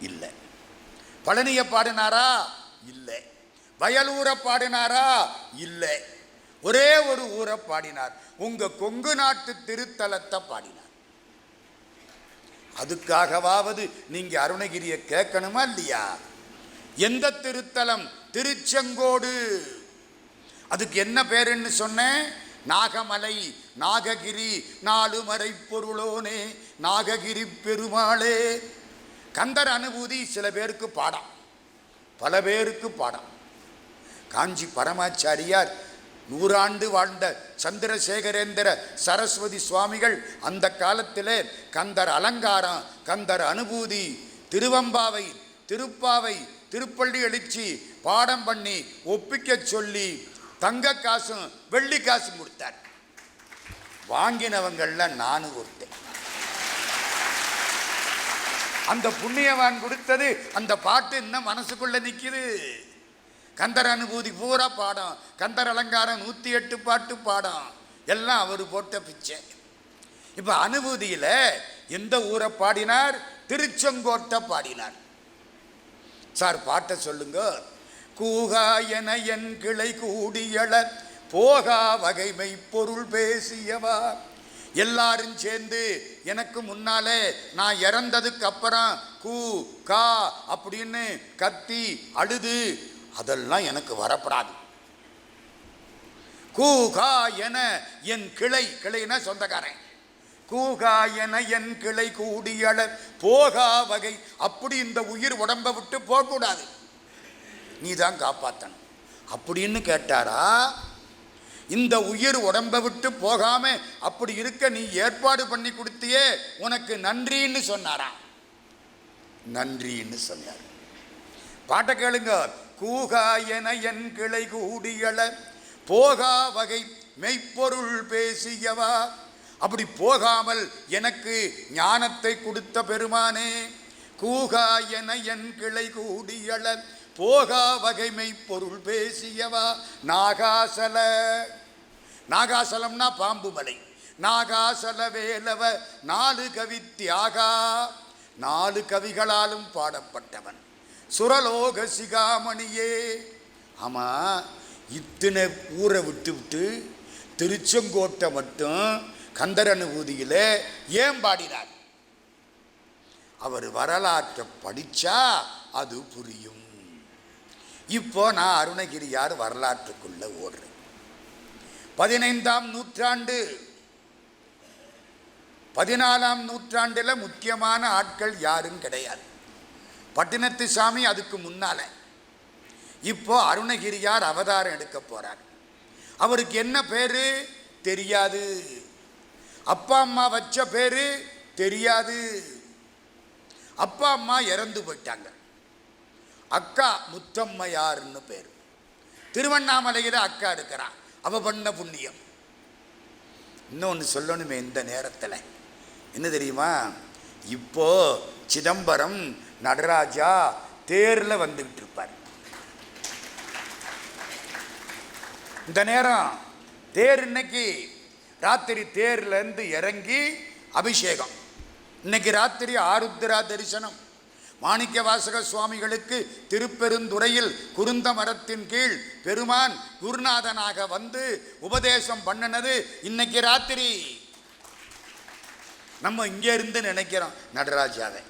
[SPEAKER 3] இல்லை. பழனியை பாடினாரா? இல்லை. வயலூரை பாடினாரா? இல்லை. ஒரே ஒரு ஊரை பாடினார். உங்க கொங்கு நாட்டு திருத்தலத்தை பாடினார். அதுக்காகவாவது நீங்க அருணகிரியை கேட்கணுமா இல்லையா? எந்த திருத்தலம்? திருச்செங்கோடு. அதுக்கு என்ன பேருன்னு சொன்னேன்? நாகமலை, நாககிரி, நாலுமறை பொருளோனே, நாககிரி பெருமாளே. கந்தர் அனுபூதி சில பேருக்கு பாடம், பல பேருக்கு பாடம். காஞ்சி பரமாச்சாரியார் 100 ஆண்டு வாழ்ந்த சந்திரசேகரேந்திர சரஸ்வதி சுவாமிகள் அந்த காலத்திலே கந்தர் அலங்காரம், கந்தர் அனுபூதி, திருவம்பாவை, திருப்பாவை, திருப்பள்ளி எழுச்சி பாடம் பண்ணி ஒப்பிக்க சொல்லி தங்க காசும் வெள்ளி காசும் கொடுத்தார். வாங்கினவங்கள நானும் கொடுத்தேன். அந்த புண்ணியவான் கொடுத்தது அந்த பாட்டு இன்னும் மனசுக்குள்ள நிற்குது. கந்தர் அனுபூதி பூரா பாடம், கந்தர் அலங்காரம் 108 பாட்டு பாடம், எல்லாம் அவர் போட்ட பிச்சை. இப்ப அனுபூதியில எந்த ஊரை பாடினார்? திருச்செங்கோட்டை பாடினார். சார் பாட்டை சொல்லுங்க. கூகா என என் கிளை கூடியள போகா வகைமை பொருள் பேசியவா. எல்லாரும் சேர்ந்து எனக்கு முன்னாலே நான் இறந்ததுக்கு அப்புறம் கூ கா அப்படின்னு கத்தி அழுது அதெல்லாம் எனக்கு வரப்படாது. கூகா என என் கிளை, கிளைனா சொந்தக்காரன், கூகா என என் கிளை கூடியள போகா வகை. அப்படி இந்த உயிர் உடம்பை விட்டு போகக்கூடாது, நீ தான் காப்பாற்றணும் அப்படின்னு கேட்டாரா? இந்த உயிர் உடம்பை விட்டு போகாம அப்படி இருக்க நீ ஏற்பாடு பண்ணி கொடுத்தியே, உனக்கு நன்றின்னு சொன்னாரா? நன்றின்னு சொன்னார். பாட்டை கேளுங்க. கூகா என என் கிளை கூடியள போகா வகை மெய்ப்பொருள் பேசியவா. அப்படி போகாமல் எனக்கு ஞானத்தை கொடுத்த பெருமானே. கூகா என என் கிளை கூடியள போகா வகைமை பொருள் பேசியவா. நாகாசல, நாகாசலம்னா பாம்பு மலை. நாகாசல வேலவ 4 கவி தியாகா, 4 கவிகளாலும் பாடப்பட்டவன். சுரலோக சிகாமணியே. ஆமா, இத்தனை ஊரை விட்டு விட்டு திருச்செங்கோட்டை மட்டும் கந்தர் அனுபூதியில ஏன் பாடினார்? அவர் வரலாற்றை படிச்சா அது புரியும். இப்போ நான் அருணகிரியார் வரலாற்றுக்குள்ள ஓடுறேன். 15ஆம் நூற்றாண்டு 14ஆம் நூற்றாண்டுல முக்கியமான ஆட்கள் யாரும் கிடையாது. பட்டினத்து சாமி அதுக்கு முன்னால. இப்போ அருணகிரியார் அவதாரம் எடுக்க போறார். அவருக்கு என்ன பேரு தெரியாது, அப்பா அம்மா வச்ச பேரு தெரியாது. அப்பா அம்மா இறந்து போயிட்டாங்க. அக்கா முத்தம்மையார்னு பேர். திருவண்ணாமலையில அக்கா இருக்கிறான், அவ பண்ண புண்ணியம். இன்னொன்று சொல்லணுமே இந்த நேரத்தில், என்ன தெரியுமா? இப்போ சிதம்பரம் நடராஜா தேரில் வந்துக்கிட்டு இருப்பார். இந்த நேரம் தேர் இன்னைக்கு ராத்திரி தேர்லேருந்து இறங்கி அபிஷேகம். இன்னைக்கு ராத்திரி ஆருத்ரா தரிசனம். மாணிக்க வாசக சுவாமிகளுக்கு திருப்பெருந்துறையில் குருந்த மரத்தின் கீழ் பெருமான் குருநாதனாக வந்து உபதேசம் பண்ணினது இன்னைக்கு ராத்திரி. நம்ம இங்கே இருந்து நினைக்கிறோம் நடராஜாவை.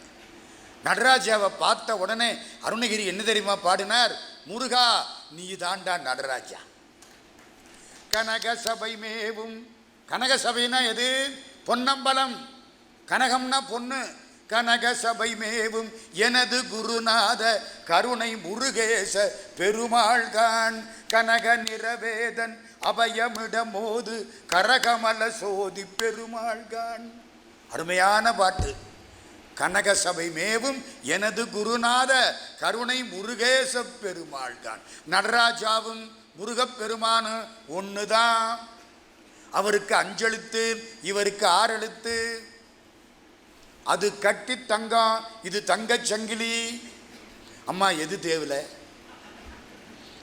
[SPEAKER 3] நடராஜாவை பார்த்த உடனே அருணகிரி என்ன தெரியுமா பாடினார்? முருகா நீ தாண்டா நடராஜா. கனக சபை மேவும். கனக சபைனா எது? பொன்னம்பலம். கனகம்னா பொண்ணு. கனக சபை மேவும் எனது குருநாத கருணை முருகேச பெருமாள்கான். கனக நிறவேதன் அபயமிடமோது கரகமல சோதி பெருமாள்கான். அருமையான பாட்டு. கனக சபை மேவும் எனது குருநாத கருணை முருகேச பெருமாள் தான். நடராஜாவும் முருகப்பெருமானும் ஒண்ணுதான். அவருக்கு 5 எழுத்து, இவருக்கு 6 எழுத்து. அது கட்டி தங்கம், இது தங்கச் சங்கிலி. அம்மா எது தேவையில்லை.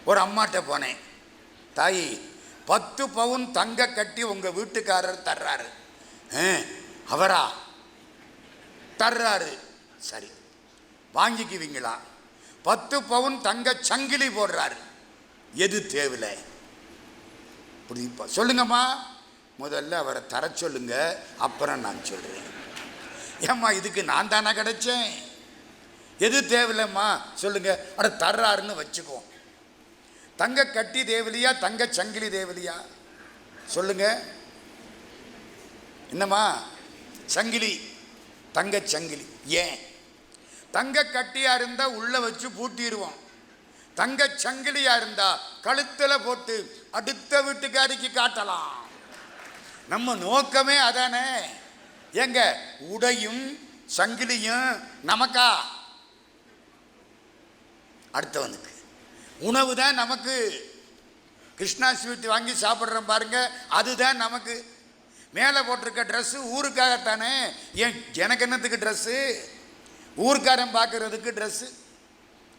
[SPEAKER 3] ஒரு அம்மாட்ட போனேன், தாயி 10 பவுன் தங்க கட்டி உங்க வீட்டுக்காரர் தர்றாரு. அவரா தர்றாரு, சரி வாங்கிக்குவீங்களா? 10 பவுன் தங்க சங்கிலி போடுறாரு, எது தேவையில்லை? புரியுப்பா? சொல்லுங்கம்மா. முதல்ல அவரை தர சொல்லுங்க, அப்புறம் நான் சொல்றேன். ஏம்மா இதுக்கு நான் தானே கிடைச்சேன், எது தேவையில்லைம்மா சொல்லுங்க. அட தர்றாருன்னு வச்சுக்குவோம். தங்க கட்டி தேவலியா, தங்க சங்கிலி தேவலியா? சொல்லுங்க. என்னம்மா? சங்கிலி, தங்க சங்கிலி. ஏன்? தங்க கட்டியா இருந்தா உள்ள வச்சு பூட்டிடுவோம். தங்க சங்கிலியா இருந்தா கழுத்துல போட்டு அடுத்த வீட்டுக்காரிக்கு காட்டலாம். நம்ம நோக்கமே அதானே. எங்க உடையும் சங்கிலியும் நமக்கா? அடுத்தவனுக்கு. உணவு தான் நமக்கு. கிருஷ்ணா ஸ்வீட் வாங்கி சாப்பிட்றோம் பாருங்க, அதுதான் நமக்கு. மேலே போட்டிருக்க ட்ரெஸ்ஸு ஊருக்காகத்தானே. ஏன் எனக்கு என்னத்துக்கு ட்ரெஸ்ஸு? ஊருக்காரன் பார்க்கறதுக்கு ட்ரெஸ்ஸு,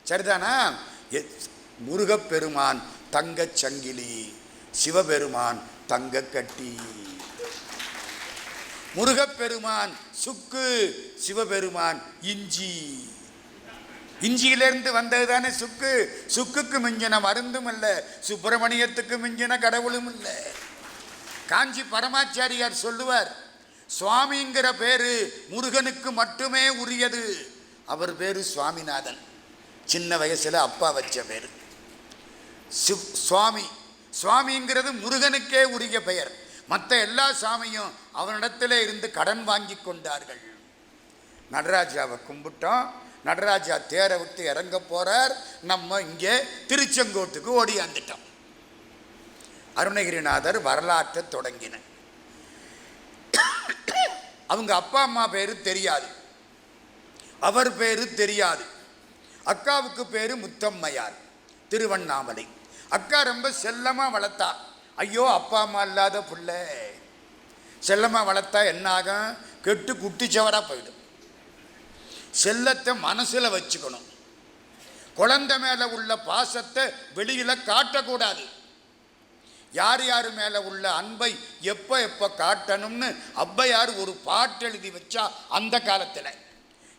[SPEAKER 3] சரிதானா? முருகப்பெருமான் தங்கச் சங்கிலி, சிவபெருமான் தங்க கட்டி. முருகப்பெருமான் சுக்கு, சிவபெருமான் இஞ்சி. இஞ்சியிலிருந்து வந்தது தானே சுக்கு. சுக்குக்கு மிஞ்சின மருந்தும் இல்லை, சுப்பிரமணியத்துக்கு மிஞ்சின கடவுளும் இல்லை. காஞ்சி பரமாச்சாரியார் சொல்லுவார், சுவாமிங்கிற பேரு முருகனுக்கு மட்டுமே உரியது. அவர் பேரு சுவாமிநாதன். சின்ன வயசுல அப்பா வச்ச பேரு சுவாமி. சுவாமிங்கிறது முருகனுக்கே உரிய பெயர். மற்ற எல்லா சாமியும் அவனிடத்துல இருந்து கடன் வாங்கி கொண்டார்கள். நடராஜாவை கும்பிட்டோம். நடராஜா தேரை விட்டு இறங்க போறார். நம்ம இங்கே திருச்செங்கோட்டுக்கு ஓடியாந்துட்டோம். அருணகிரிநாதர் வரலாற்றை தொடங்கின. அவங்க அப்பா அம்மா பேரு தெரியாது, அவர் பேரு தெரியாது. அக்காவுக்கு பேரு முத்தம்மையார், திருவண்ணாமலை. அக்கா ரொம்ப செல்லமா வளர்த்தா. ஐயோ அப்பா அம்மா இல்லாத பிள்ளை. செல்லமா வளர்த்தா என்னாகும்? கெட்டு குட்டிச்சவரா போயிடும். செல்லத்தை மனசுல வச்சுக்கணும். குழந்தை மேல உள்ள பாசத்தை வெளியில காட்டக்கூடாது. யார் யார் மேல உள்ள அன்பை எப்ப எப்ப காட்டணும்னு ஔவையார் ஒரு பாட்டு எழுதி வச்சா அந்த காலத்துல.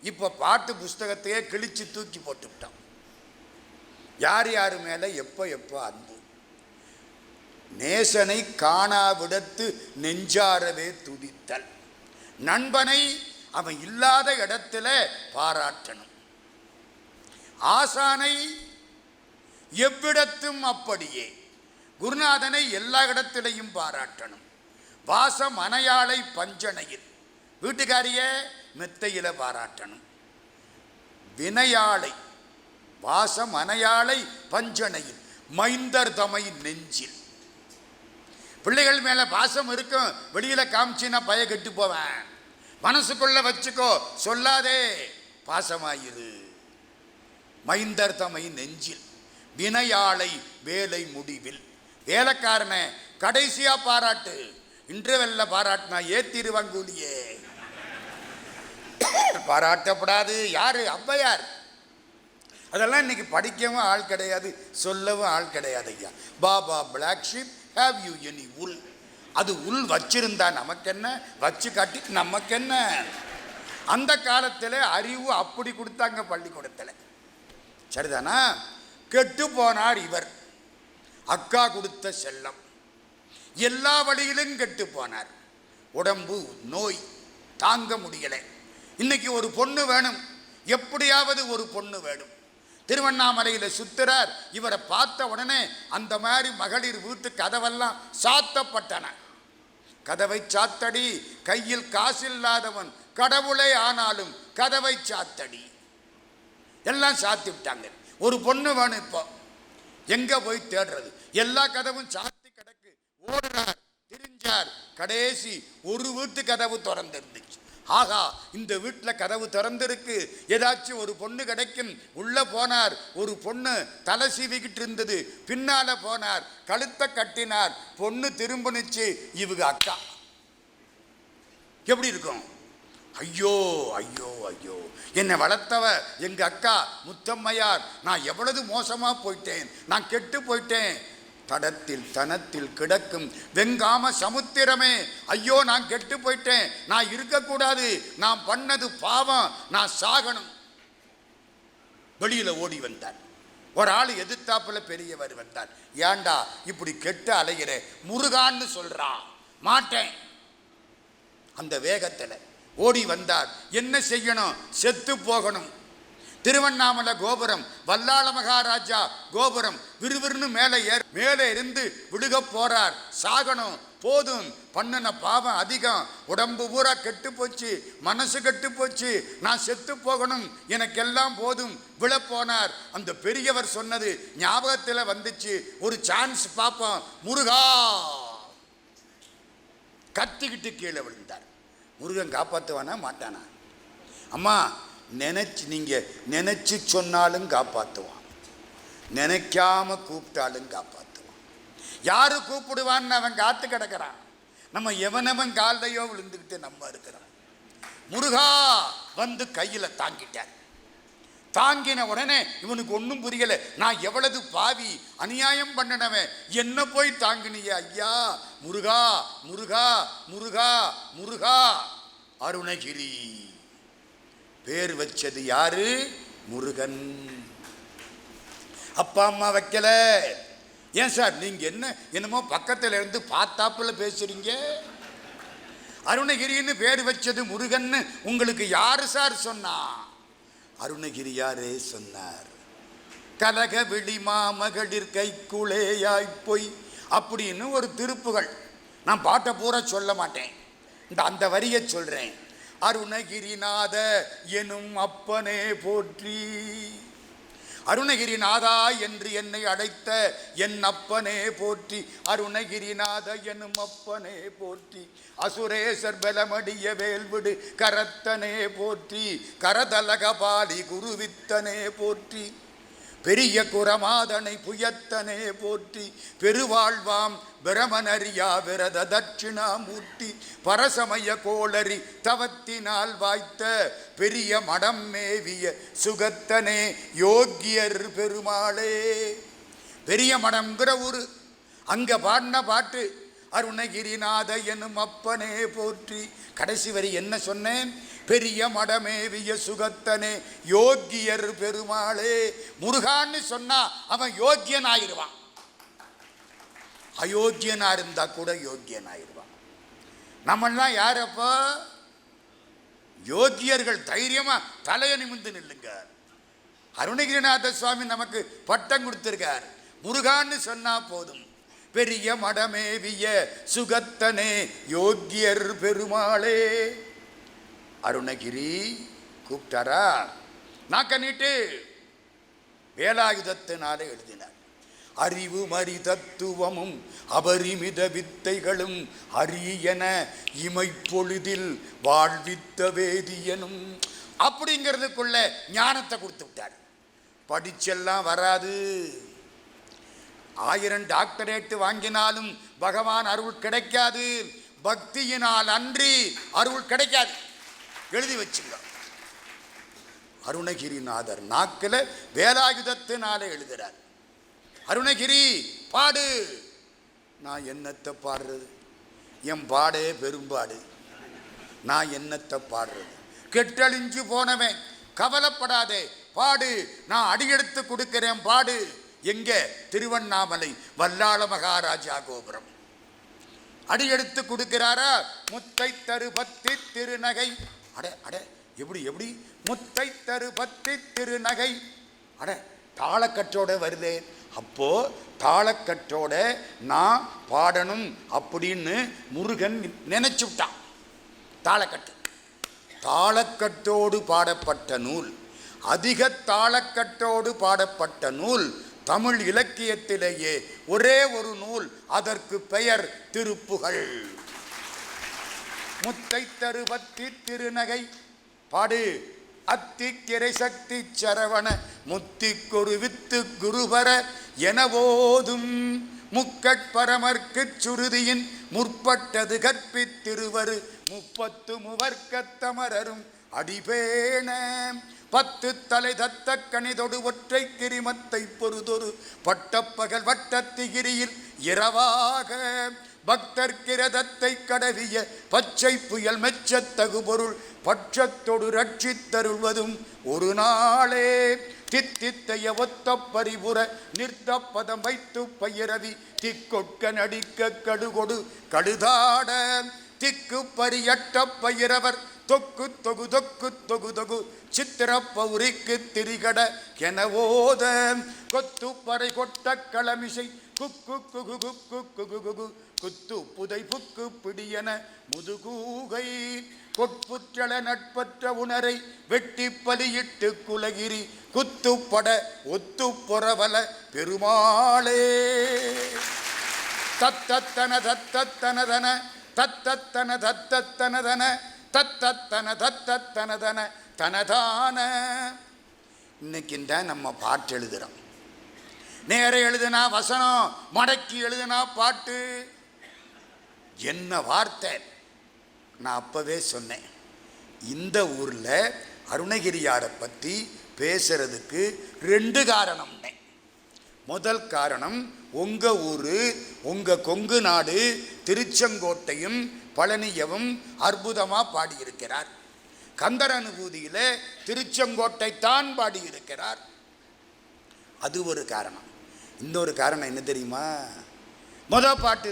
[SPEAKER 3] இப்ப பாட்டு புஸ்தகத்தையே கிழிச்சு தூக்கி போட்டுவிட்டான். யார் யார் மேல எப்ப எப்ப அன்பு. நேசனை காணாவிடத்து நெஞ்சாரவே துதித்தல். நண்பனை அவன் இல்லாத இடத்துல பாராட்டணும். ஆசானை எவ்விடத்தும் அப்படியே. குருநாதனை எல்லா இடத்திலையும் பாராட்டணும். வாசம் மனையாளை பஞ்சனையில், வீட்டுக்காரிய மெத்தையில பாராட்டணும். வினையாளை வாசம் மனையாளை பஞ்சனையில், மைந்தர் தமை நெஞ்சில். பிள்ளைகள் மேல பாசம் இருக்கும், வெளியில காமிச்சின்னா பய கெட்டு போவேன். மனசுக்குள்ள வச்சுக்கோ, சொல்லாதே, பாசமாயிரு. மைந்தர் தமை நெஞ்சில், வினையாளை வேலை முடிவில். வேலைக்காரனை கடைசியா பாராட்டு. இன்டர்வெல்ல பாராட்டினா ஏத்திருவாங்க கூலியே. பாராட்டப்படாது. யாரு? ஔவையார். அதெல்லாம் இன்னைக்கு படிக்கவும் ஆள் கிடையாது, சொல்லவும் ஆள் கிடையாது. ஐயா baa baa black sheep, have you any wool? அது உள் வச்சிருந்தா நமக்கு என்ன, வச்சு காட்டி நமக்கு என்ன? அந்த காலத்தில் அறிவு அப்படி கொடுத்தாங்க பள்ளிக்கூடத்தில், சரிதானா? கெட்டு போனார் இவர். அக்கா கொடுத்த செல்லம். எல்லா வழியிலும் கெட்டு போனார். உடம்பு நோய் தாங்க முடியலை. இன்னைக்கு ஒரு பொண்ணு வேணும், எப்படியாவது ஒரு பொண்ணு வேணும். திருவண்ணாமலையில் சுத்துறார். இவரை பார்த்த உடனே அந்த மாதிரி மகளிர் வீட்டு கதவெல்லாம் சாத்தப்பட்டன. கதவை சாத்தடி, கையில் காசில்லாதவன் கடவுளை ஆனாலும் கதவை சாத்தடி. எல்லாம் சாத்தி விட்டாங்க. ஒரு பொண்ணு வேணும். இப்போ எங்க போய் தேடுறது? எல்லா கதவும் சாத்தி கிடக்கு. ஓடுறார், திரிஞ்சார். கடைசி ஒரு வீட்டு கதவு திறந்துருந்துச்சு. ஆகா, இந்த வீட்டில் கதவு திறந்திருக்கு, ஏதாச்சும் ஒரு பொண்ணு கிடைக்கும். உள்ள போனார், ஒரு பொண்ணு தலை சீவிக்கிட்டு இருந்தது. பின்னால போனார், கழுத்தை கட்டினார், பொண்ணு திரும்பினுச்சு, இவங்க அக்கா. எப்படி இருக்கும்? ஐயோ ஐயோ ஐயோ, என்னை வளர்த்தவ எங்க அக்கா முத்தம்மையார், நான் எவ்வளவு மோசமா போயிட்டேன், நான் கெட்டு போயிட்டேன். தடத்தில் தனத்தில் கிடக்கும் வெங்காம சமுத்திரமே, ஐயோ நான் கெட்டு போயிட்டேன், நான் இருக்கக்கூடாது, நான் பண்ணது பாவம், நான் சாகணும். வெளியில ஓடி வந்தார். ஒரு ஆள் எதிர்த்தாப்புல பெரியவர் வந்தார். ஏண்டா இப்படி கெட்டு அலைகிற, முருகான்னு சொல்றான், மாட்டேன். அந்த வேகத்தில் ஓடி வந்தார். என்ன செய்யணும்? செத்து போகணும். திருவண்ணாமலை கோபுரம், வல்லாள மகாராஜா கோபுரம், விறுவிறுன்னு மேலே இருந்து விழுக போறார். சாகணும், போதும், பண்ணின பாவம் அதிகம், உடம்பு பூரா கெட்டு போச்சு, மனசு கெட்டு போச்சு, நான் செத்து போகணும், எனக்கெல்லாம் போதும், விழப்போனார். அந்த பெரியவர் சொன்னது ஞாபகத்தில் வந்துச்சு, ஒரு சான்ஸ் பார்ப்போம், முருகா. கத்திக்கிட்டு கீழே விழுந்தார். முருகன் காப்பாற்றுவானா மாட்டானா? அம்மா, நீங்கள் நினைச்சு சொன்னாலும் காப்பாற்றுவான், நினைக்காம கூப்பிட்டாலும் காப்பாற்றுவான். யாரு கூப்பிடுவான்னு அவன் காத்து கிடக்கிறான். நம்ம எவனவன் காலையோ விழுந்துக்கிட்டு நம்ம இருக்கிறான். முருகா வந்து கையில் தாங்கிட்டார். தாங்கின உடனே இவனுக்கு ஒன்றும் புரியல. நான் எவ்வளவு பாவி, அநியாயம் பண்ணினவன், என்ன போய் தாங்கினிய ஐயா? முருகா முருகா முருகா முருகா. அருணகிரி பேர் வச்சது யாரு? முருகன். அப்பா அம்மா வைக்கல. ஏன் சார் நீங்க என்னமோ பக்கத்தில் இருந்து பார்த்தாப்புல பேசுறீங்க? அருணகிரின்னு பேர் வச்சது முருகன்னு உங்களுக்கு யாரு சார் சொன்னா? அருணகிரியாரே சொன்னார். கலக விழி மாமகளிர் கைக்குளேயாய்ப்பொய் அப்படின்னு ஒரு திருப்புகள். நான் பாட்டை பூரா சொல்ல மாட்டேன், அந்த வரியை சொல்றேன். அருணகிரிநாத எனும் அப்பனே போற்றி, அருணகிரிநாதா என்று என்னை அழைத்த என் அப்பனே போற்றி, அருணகிரிநாத எனும் அப்பனே போற்றி, அசுரேசர் பலமடிய வேல்விடு கரத்தனே போற்றி, கரதலகபாலி குருவித்தனே போற்றி, பெரிய குரமாதனை புயத்தனே போற்றி, பெருவாழ்வாம் பிரமனரியா விரத தட்சிணாமூர்த்தி, பரசமய கோளரி தவத்தினால் வாய்த்த பெரிய மடம் மேவிய சுகத்தனே யோகியர் பெருமாளே. பெரிய மடம்ங்கிற ஊரு, அங்க பாடின பாட்டு அருணகிரிநாத எனும் அப்பனே போற்றி. கடைசி வரி என்ன சொன்னேன்? பெரிய மடமேவிய சுகத்தனே யோகியர் பெருமாளே. முருகான்னு சொன்னா அவன் யோக்கியன் ஆயிடுவான், அயோக்கியனா இருந்தா கூட யோக்கியன் ஆயிடுவான். நம்மெல்லாம் யாரப்போ? யோகியர்கள். தைரியமா தலைய நிமிந்து நில்லுங்க. அருணகிரிநாத சுவாமி நமக்கு பட்டம் கொடுத்திருக்கார். முருகான்னு சொன்னா போதும், பெரிய மடமேவிய சுகத்தனே யோகியர் பெருமாளே. அருணகிரி கூப்பிட்டாரா? நாக்க நீட்டு. வேலாயுதத்தினாலே எழுதினார். அறிவு மறி தத்துவமும் அபரிமித வித்தைகளும் அரியன இமைப்பொழுதில் வாழ்வித்த வேதியனும் அப்படிங்கிறதுக்குள்ள ஞானத்தை கொடுத்து விட்டார். படிச்செல்லாம் வராது. 1000 டாக்டரேட் வாங்கினாலும் பகவான் அருள் கிடைக்காது. பக்தியினால் அன்றி அருள் கிடைக்காது. எழுதி வச்சுங்க. அருணகிரிநாதர் நாக்கில் வேலாயுதத்தினாலே எழுதுறார். அருணகிரி பாடு. நான் என்னத்தை பாடுறது? என் பாடே பெரும்பாடு. நான் என்னத்தை பாடுறது? கெட்டழிஞ்சு போனவன், கவலைப்படாதே, பாடு, நான் அடியெடுத்து கொடுக்கிறேன், பாடு. எங்க? திருவண்ணாமலை வல்லாள மகாராஜா கோபுரம். அடியெடுத்து கொடுக்கிறாரா? முத்தை தருபத்தி திருநகை. அட அட, எப்படி எப்படி முத்தை தருபத்தி திருநகை. அட, தாளக்கட்டோட வருதே. அப்போ தாளக்கட்டோட நான் பாடணும் அப்படின்னு முருகன் நினைச்சு விட்டான். தாளக்கட்டு, தாளக்கட்டோடு பாடப்பட்ட நூல், அதிக தாளக்கட்டோடு பாடப்பட்ட நூல் தமிழ் இலக்கியத்திலேயே ஒரே ஒரு நூல். அதற்கு பெயர் திருப்புகழ். முத்தை தருபத்தி திருநகை பாடு அத்திக்கிரை சக்தி சரவண முத்திக்கொரு வித்து குருபர எனவோதும் முக்கட்பரமர்க்குச் சுருதியின் முற்பட்டது கற்பித்திருவரு 30 முவர்க்கத்தமரரும் அடிபேண 10 தலை தத்த கணிதொடு ஒற்றை கிரிமத்தை பொறுதொரு பட்டப்பகல் வட்டத்திகிரியில் இரவாக பக்தர்கிரதத்தை கடவிய பச்சை புயல் மெச்சத்தகு பொருள் பட்சத்தொடு ரட்சித்தருள்வதும் ஒரு நாளே தித்தித்தைய ஒத்த பரிபுற நிறுத்த பதம் வைத்து பயிரவி திக்கொட்க நடிக்க கடுகொடு கடுதாட திக்கு பரியட்ட பயிரவர் தொக்கு தொகு தொக்கு தொகு தொகு சித்திர பௌரிக்கு திரிகட எனவோத கொத்து பறை கொட்ட களமிசை குக்கு குகு குக்கு குகு குகு குத்து புதை புக்கு பிடியன முதுகூகை கொட்புற்றள நட்பற்ற உணரை வெட்டி பலியிட்டு குலகிரி குத்துப்பட ஒத்து பொறவல பெருமாளே தத்தத்தன தத்தத்தனதன தத்தத்தன தத்தத்தனதன தத்தத்தன தத்தத்தனதன தனதான. இன்னைக்கு தான் நம்ம பாட்டு எழுதுகிறோம். நேர எழுதுனா வசனம், மடக்கி எழுதுனா பாட்டு. என்ன வார்த்தை! நான் அப்பவே சொன்னேன், இந்த ஊரில் அருணகிரியாரை பற்றி பேசுறதுக்கு 2 காரணம். முதல் காரணம், உங்கள் ஊர், உங்கள் கொங்கு நாடு திருச்செங்கோட்டையும் பழனியவும் அற்புதமாக பாடியிருக்கிறார். கந்தர் அனுபூதியில் திருச்செங்கோட்டை தான் பாடியிருக்கிறார். அது ஒரு காரணம். இன்னொரு காரணம் என்ன தெரியுமா? முதல் பாட்டு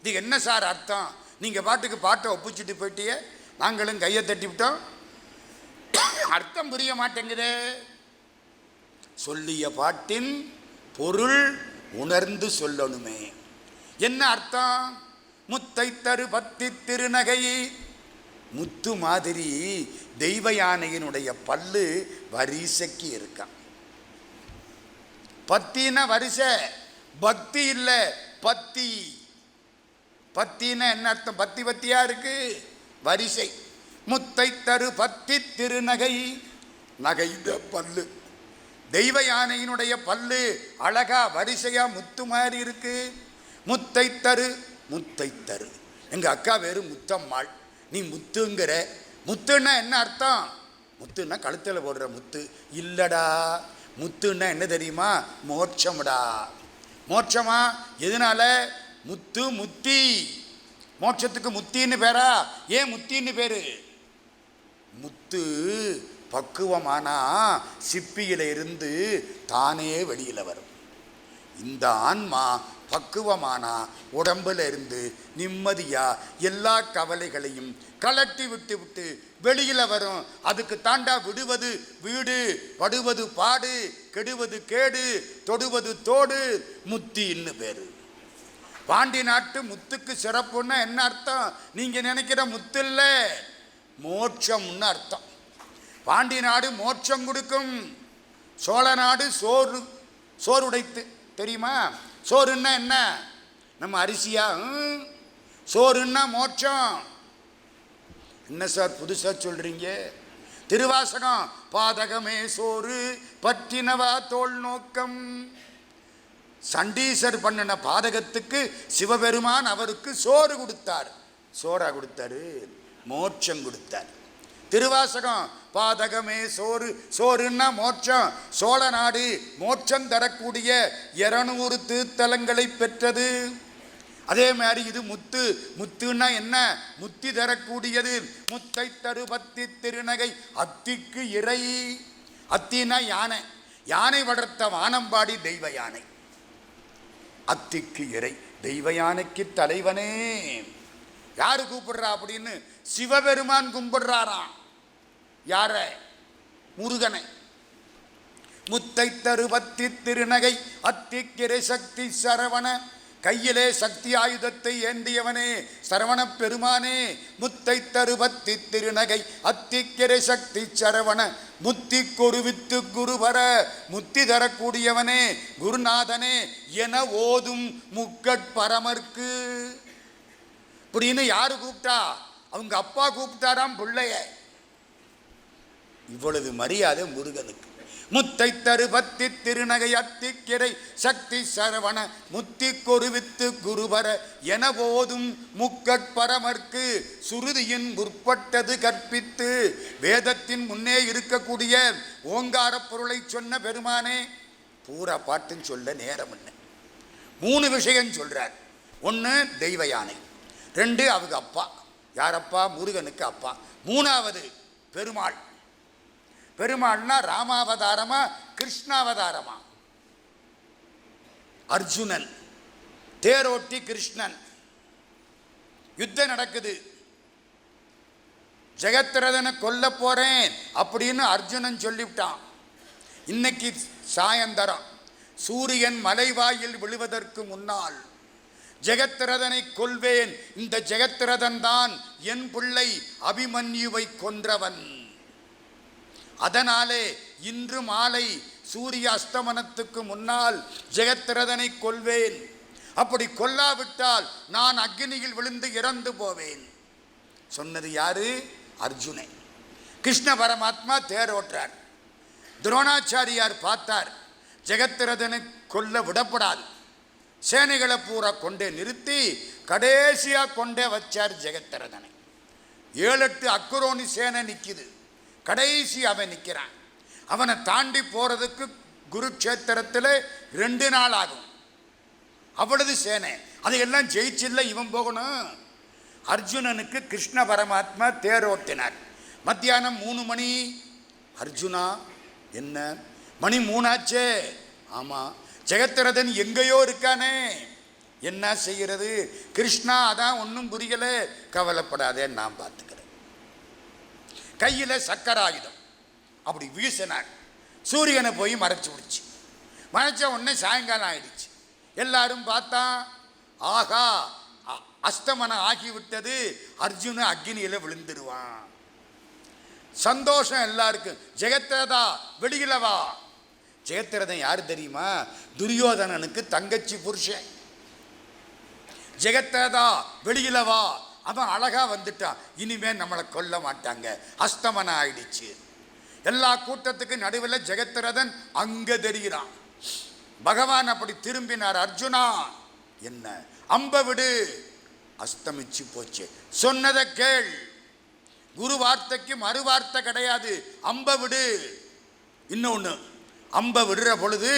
[SPEAKER 3] இது என்ன சார் அர்த்தம்? நீங்கள் பாட்டுக்கு பாட்டை ஒப்பிச்சுட்டு போயிட்டிய, நாங்களும் கையை தட்டி விட்டோம், அர்த்தம் புரிய மாட்டேங்குதே. சொல்லிய பாட்டின் பொருள் உணர்ந்து சொல்லணுமே. என்ன அர்த்தம்? முத்தை தரு பத்தி திருநகை. முத்து மாதிரி தெய்வ யானையினுடைய பல்லு வரிசைக்கு இருக்கான். பத்தின வரிசை, பக்தி இல்லை பத்தி. பத்தின என்ன அர்த்தம்? பத்தி பத்தியா இருக்கு, வரிசை. முத்தை தரு பத்தி திருநகை, நகைந்த பல்லு. தெய்வ யானையினுடைய பல்லு அழகா வரிசையா முத்து மாதிரி இருக்கு. முத்தை தரு, முத்தை தரு. எங்க அக்கா வேறு முத்தம்மாள், நீ முத்துங்கிற. முத்துன்னா என்ன அர்த்தம்? முத்துன்னா கழுத்தில் போடுற முத்து இல்லடா. முத்துன்னா என்ன தெரியுமா? மோட்சம்டா. மோட்சமா? எதனால? முத்து, முத்தி. மோட்சத்துக்கு முத்தின்னு பேரா? ஏன் முத்தின்னு பேரு? முத்து பக்குவமானா சிப்பியில இருந்து தானே வெளியில வரும். இந்த ஆன்மா பக்குவமானா உடம்புல இருந்து நிம்மதியா எல்லா கவலைகளையும் கலட்டி விட்டு விட்டு வெளியில வரும். அதுக்கு தாண்டா விடுவது வீடு, படுவது பாடு, கெடுவது கேடு, தொடுவது தோடு, முத்தின்னு பேரு. பாண்டி நாட்டு முத்துக்கு சிறப்புன்னா என்ன அர்த்தம்? நீங்க நினைக்கிற முத்து இல்ல, மோட்சம்னு அர்த்தம். பாண்டி நாடு மோட்சம் கொடுக்கும். சோழ நாடு சோறு, சோறு உடைத்து. தெரியுமா? சோறுன்னா என்ன? நம்ம அரிசியா? சோறுன்னா மோட்சம். என்ன சார் புதுசா சொல்றீங்க? திருவாசகம், பாதகமே சோறு பற்றினவா தோல் நோக்கம். சண்டீசர் பண்ணின பாதகத்துக்கு சிவபெருமான் அவருக்கு சோறு கொடுத்தார். சோறா கொடுத்தாரு? மோட்சம் கொடுத்தார். திருவாசகம், பாதகமே சோறு, சோறுன்னா மோட்சம். சோழ நாடு மோட்சம் தரக்கூடிய 200 திருத்தலங்களை பெற்றது. அதே மாதிரி இது முத்து. முத்துன்னா என்ன? முத்தி தரக்கூடியது. முத்தை தரு பத்தி திருநகை, அத்திக்கு இறை. அத்தினா யானை. யானை வளர்த்த வானம்பாடி தெய்வ யானை. அத்திக்கு இறை, தெய்வ யானைக்கு தலைவனே. யாரு கூப்பிடுறா அப்படின்னு சிவபெருமான் கும்பிடுறாராம். யார? முருகனை. முத்தை தருபத்தி திருநகை, அத்திக்கிரை சக்தி சரவண. கையிலே சக்தி ஆயுதத்தை ஏந்தியவனே சரவண பெருமானே. முத்தை தருபத்தி திருநகை, அத்திக்கிரை சக்தி சரவண. முத்தி கொருவித்து குருவர, முத்தி தரக்கூடியவனே குருநாதனே என ஓதும் முக்கட்பரமர்க்கு. இப்படின்னு யாரு கூப்பிட்டா? அவங்க அப்பா கூப்பிட்டாராம் பிள்ளைய. இவ்வளவு மரியாதை முருகனுக்கு. முத்தை தருபத்தி திருநகை அத்திக்கிரை சக்தி சரவண முத்தி கொருவித்து குருபர என போதும் முக்கட்பரமர்க்கு சுருதியின் முற்பட்டது கற்பித்து வேதத்தின் முன்னே இருக்கக்கூடிய ஓங்கார பொருளை சொன்ன பெருமானே. பூரா பாட்டுன்னு சொல்ல நேரம் இல்லை. 3 விஷயம் சொல்றார். 1 தெய்வ யானை, 2 அவங்க அப்பா. யாரப்பா? முருகனுக்கு அப்பா. 3வது பெருமாள். பெருமாள்னா ராமாவதாரமா கிருஷ்ணாவதாரமா? அர்ஜுனன் தேரோட்டி கிருஷ்ணன். யுத்தம் நடக்குது. ஜெகத்ரதனை கொல்ல போறேன் அப்படின்னு அர்ஜுனன் சொல்லிவிட்டான். இன்னைக்கு சாயந்தரம் சூரியன் மலைவாயில் விழுவதற்கு முன்னால் ஜெகத்ரதனை கொல்வேன். இந்த ஜெகத்ரதன் தான் என் பிள்ளை அபிமன்யுவை கொன்றவன். அதனாலே இன்று மாலை சூரிய அஸ்தமனத்துக்கு முன்னால் ஜெகத்ரதனை கொல்வேன். அப்படி கொல்லாவிட்டால் நான் அக்னியில் விழுந்து இறந்து போவேன். சொன்னது யாரு? அர்ஜுனன். கிருஷ்ண பரமாத்மா தேரோற்றார். துரோணாச்சாரியார் பார்த்தார், ஜெகத்ரதனை கொல்ல விடப்படாது. சேனைகளை பூரா கொண்டே நிறுத்தி கடைசியா கொண்டே வச்சார் ஜெகத்ரதனை. 7-8 அக்குரோனி சேனை நிற்குது. கடைசி அவன் நிற்கிறான். அவனை தாண்டி போறதுக்கு குருக்ஷேத்திரத்தில் 2 நாள் ஆகும். அவ்வளவு சேனை. அதையெல்லாம் ஜெயிச்சில்ல இவன் போகணும். அர்ஜுனனுக்கு கிருஷ்ண பரமாத்மா தேரோட்டினார். மத்தியானம் 3 மணி. அர்ஜுனா, என்ன மணி 3 ஆச்சே? ஆமா, ஜெகத்ரதன் எங்கேயோ இருக்கானே, என்ன செய்கிறது? கிருஷ்ணா, அதான் ஒன்றும் புரியல. கவலைப்படாதே, நான் பார்த்துக்கிறேன். கையில் சக்கராயுதம் அப்படி வீசினார். சூரியனை போய் மறைச்சு விடுச்சு. மறைச்ச உடனே சாயங்காலம் ஆயிடுச்சு. எல்லாரும் பார்த்தா, ஆகா, அஸ்தமனம் ஆகிவிட்டது, அர்ஜுன அக்னியில விழுந்துருவான். சந்தோஷம் எல்லாருக்கும். ஜெகத்ரதா வெளியில வா. ஜெகத்ரதன் யாரு தெரியுமா? துரியோதனனுக்கு தங்கச்சி புருஷன். ஜெகத்ரதா வெளியில வா. அவன் அழகா வந்துட்டான். இனிமே நம்மளை கொல்ல மாட்டாங்க. அஸ்தமனம் ஆயிடுச்சு. எல்லா கூட்டத்துக்கு நடுவில் ஜெகத்ரதன் அங்க தெரிகிறான். பகவான் அப்படி திரும்பினார். அர்ஜுனா, என்ன? அம்ப விடு. அஸ்தமிச்சு போச்சு. சொன்னதை கேள். குரு வார்த்தைக்கு மறு வார்த்தை கிடையாது. அம்ப விடு. இன்னொன்னு, அம்ப விடுற பொழுது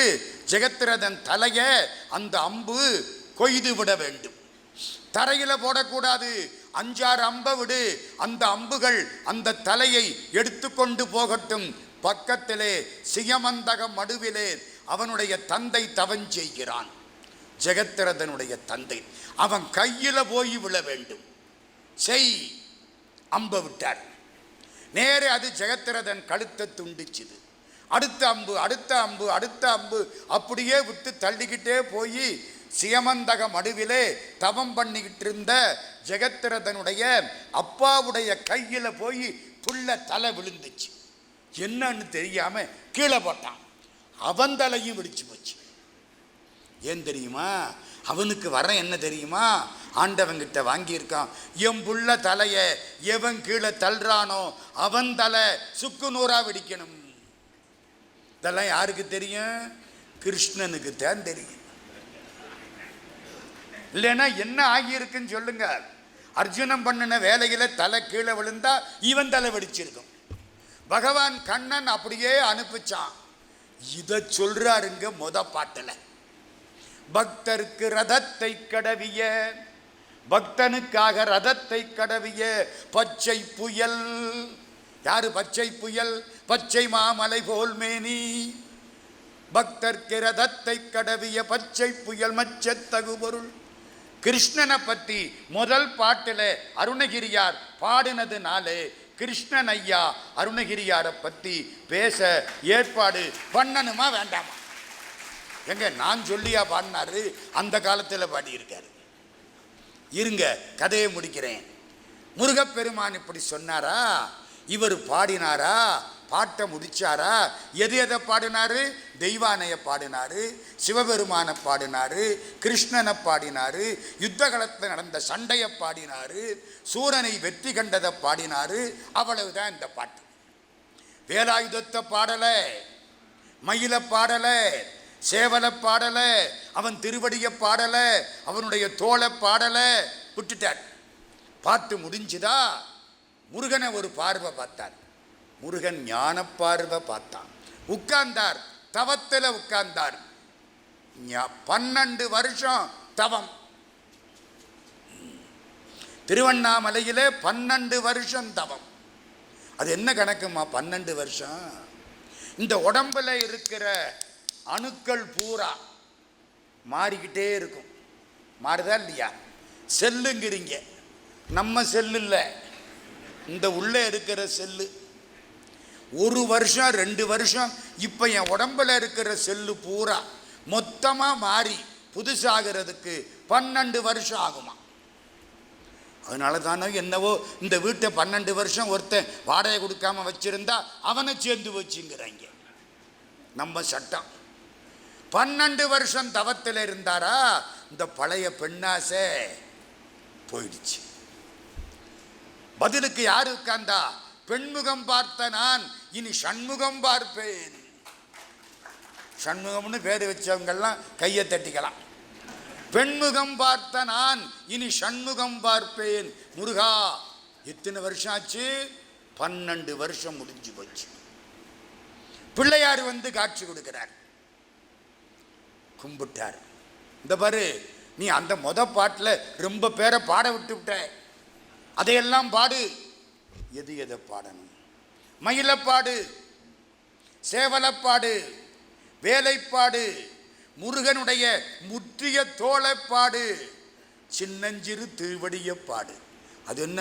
[SPEAKER 3] ஜெகத்ரதன் தலைய அந்த அம்பு கொய்து விட வேண்டும். தரையில போடக்கூடாது. 5-6 அம்ப விடு. அந்த அம்புகள் அந்த தலையை எடுத்துக்கொண்டு போகட்டும். பக்கத்திலே சியமந்தக மடுவிலே அவனுடைய தந்தை தவம் செய்கிறான். ஜெகத்ரதனுடைய தந்தை. அவன் கையில போய் விழ வேண்டும். செய். அம்ப விட்டார். நேரே அது ஜெகத்ரதன் கழுத்தை துண்டிச்சுது. அடுத்த அம்பு, அடுத்த அம்பு, அடுத்த அம்பு, அப்படியே விட்டு தள்ளிக்கிட்டே போய் சியமந்தக மடுவிலே தவம் பண்ணிக்கிட்டு இருந்த ஜெகத்ரதனுடைய அப்பாவுடைய கையில போய் புள்ள தலை விழுந்துச்சு. என்னன்னு தெரியாம கீழே போட்டான். அவன் தலையும் விடிச்சு போச்சு. ஏன் தெரியுமா? அவனுக்கு வர என்ன தெரியுமா? ஆண்டவங்கிட்ட வாங்கியிருக்கான். என் புள்ள தலைய எவன் கீழே தள்ளுறானோ அவன் தலை சுக்கு நூறா வெடிக்கணும். இதெல்லாம் யாருக்கு தெரியும்? கிருஷ்ணனுக்கு தான் தெரியும். இல்லைன்னா என்ன ஆகியிருக்குன்னு சொல்லுங்க. அர்ஜுனன் பண்ணின வேலையில தலை கீழே விழுந்தா இவன் தலை வெடிச்சிருக்கும். பகவான் கண்ணன் அப்படியே அனுப்பிச்சான். இதை சொல்றாருங்க முத பாட்டுல. பக்தருக்கு ரதத்தை கடவிய, பக்தனுக்காக ரதத்தை கடவிய பச்சை புயல். யாரு பச்சை புயல்? பச்சை மாமலை போல் மேனி. பக்தர்க்கு ரதத்தை கடவிய பச்சை புயல் மச்சத்தகு பொருள். கிருஷ்ணனை பற்றி முதல் பாட்டில் அருணகிரியார் பாடினதுனாலே கிருஷ்ணன் ஐயா அருணகிரியாரை பற்றி பேச ஏற்பாடு பண்ணணுமா வேண்டாமா? எங்க நான் சொல்லியா பாடினாரு? அந்த காலத்தில் பாடியிருக்காரு. இருங்க, கதையை முடிக்கிறேன். முருகப்பெருமான் இப்படி சொன்னாரா? இவர் பாடினாரா? பாட்டை முடிச்சாரா? எது எதை பாடினாரு? தெய்வானைய பாடினாரு, சிவபெருமான பாடினாரு, கிருஷ்ணனை பாடினாரு, யுத்த காலத்தில் நடந்த சண்டையை பாடினாரு, சூரனை வெற்றி கண்டதை பாடினாரு. அவ்வளவுதான் இந்த பாட்டு. வேலாயுதத்தை பாடலை, மயிலை பாடலை, சேவலை பாடலை, அவன் திருவடியை பாடலை, அவனுடைய தோளை பாடலை, விட்டுட்டார். பாட்டு முடிஞ்சுதா? முருகனை ஒரு பார்வை பார்த்தார். முருகன் ஞான பார்வை பார்த்தான். உட்கார்ந்தார், தவத்தில் உட்கார்ந்தார். 12 வருஷம் தவம். திருவண்ணாமலையிலே 12 வருஷம் தவம். அது என்ன கணக்குமா? 12 வருஷம். இந்த உடம்புல இருக்கிற அணுக்கள் பூரா மாறிக்கிட்டே இருக்கும். மாறுதா இல்லையா? செல்லுங்கிறீங்க, நம்ம செல்லு இல்லை, இந்த உள்ளே இருக்கிற செல்லு. 1 வருஷம் 2 வருஷம் இப்போ என் உடம்புல இருக்கிற செல்லு பூரா மொத்தமாக மாறி புதுசாகிறதுக்கு 12 வருஷம் ஆகுமா? அதனால தானே என்னவோ இந்த வீட்டை 12 வருஷம் ஒருத்தன் வாடகை கொடுக்காம வச்சிருந்தா அவனை சேர்ந்து வச்சுங்கிறாங்க நம்ம சட்டம். 12 வருஷம் தவத்தில் இருந்தாரா? இந்த பழைய பெண்ணாசை போயிடுச்சு. பதிலுக்கு யாரு உட்கார்ந்தா? பெண்முகம் பார்த்த நான் இனி சண்முகம் பார்ப்பேன். சண்முகம்னு பேர் வச்சவங்கெல்லாம் கையை தட்டிக்கலாம். பெண்முகம் பார்த்த நான் இனி சண்முகம் பார்ப்பேன். முருகா, எத்தனை வருஷம் ஆச்சு? 12 வருஷம் முடிஞ்சு போச்சு. பிள்ளையார் வந்து காட்சி கொடுக்கிறார். கும்பிட்டார். இந்த பாரு, நீ அந்த பாட்டில் ரொம்ப பேரை பாட விட்டு விட்ட, அதையெல்லாம் பாடு. எது எதை பாடணும்? மயிலப்பாடு, சேவலப்பாடு, வேலைப்பாடு, முருகனுடைய முற்றிய தோளைப்பாடு, சின்னஞ்சிறு திருவடியை பாடு. அது என்ன,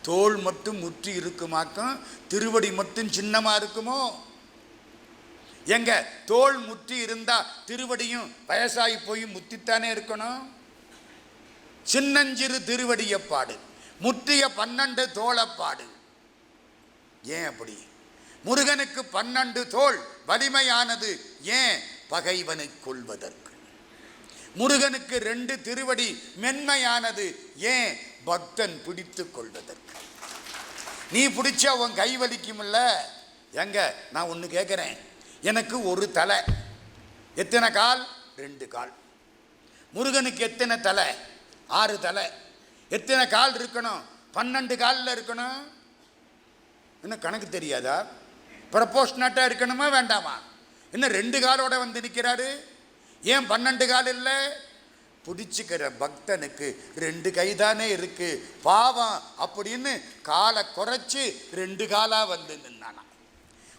[SPEAKER 3] தோல் மட்டும் முற்றி இருக்குமாக்கும், திருவடி மட்டும் சின்னமா இருக்குமோ? எங்க தோல் முற்றி இருந்தா திருவடியும் வயசாகி போய் முத்தித்தானே இருக்கணும். சின்னஞ்சிறு திருவடியை பாடு, முற்றிய 12 தோளைப்பாடு. ஏன் அப்படி? முருகனுக்கு 12 தோள் வலிமையானது. ஏன்? பகைவனை கொள்வதற்கு. முருகனுக்கு 2 திருவடி மென்மையானது. ஏன்? பக்தன் பிடித்து கொள்வதற்கு. நீ பிடிச்சா உன் கை வலிக்கும்ல. எங்க நான் ஒன்று கேட்குறேன், எனக்கு ஒரு தலை, எத்தனை கால்? 2 கால். முருகனுக்கு எத்தனை தலை? 6 தலை. எத்தனை கால் இருக்கணும்? 12 காலில் இருக்கணும். என்ன கணக்கு தெரியாதா? ப்ரப்போர்ஷனட்டாக இருக்கணுமா வேண்டாமா? என்ன 2 காலோட வந்து நிற்கிறாரு? ஏன் 12 கால் இல்லை? பிடிச்சிக்கிற பக்தனுக்கு 2 கை தானே இருக்கு, பாவம் அப்படின்னு காலை குறைச்சி 2 காலா வந்து நின்னானா.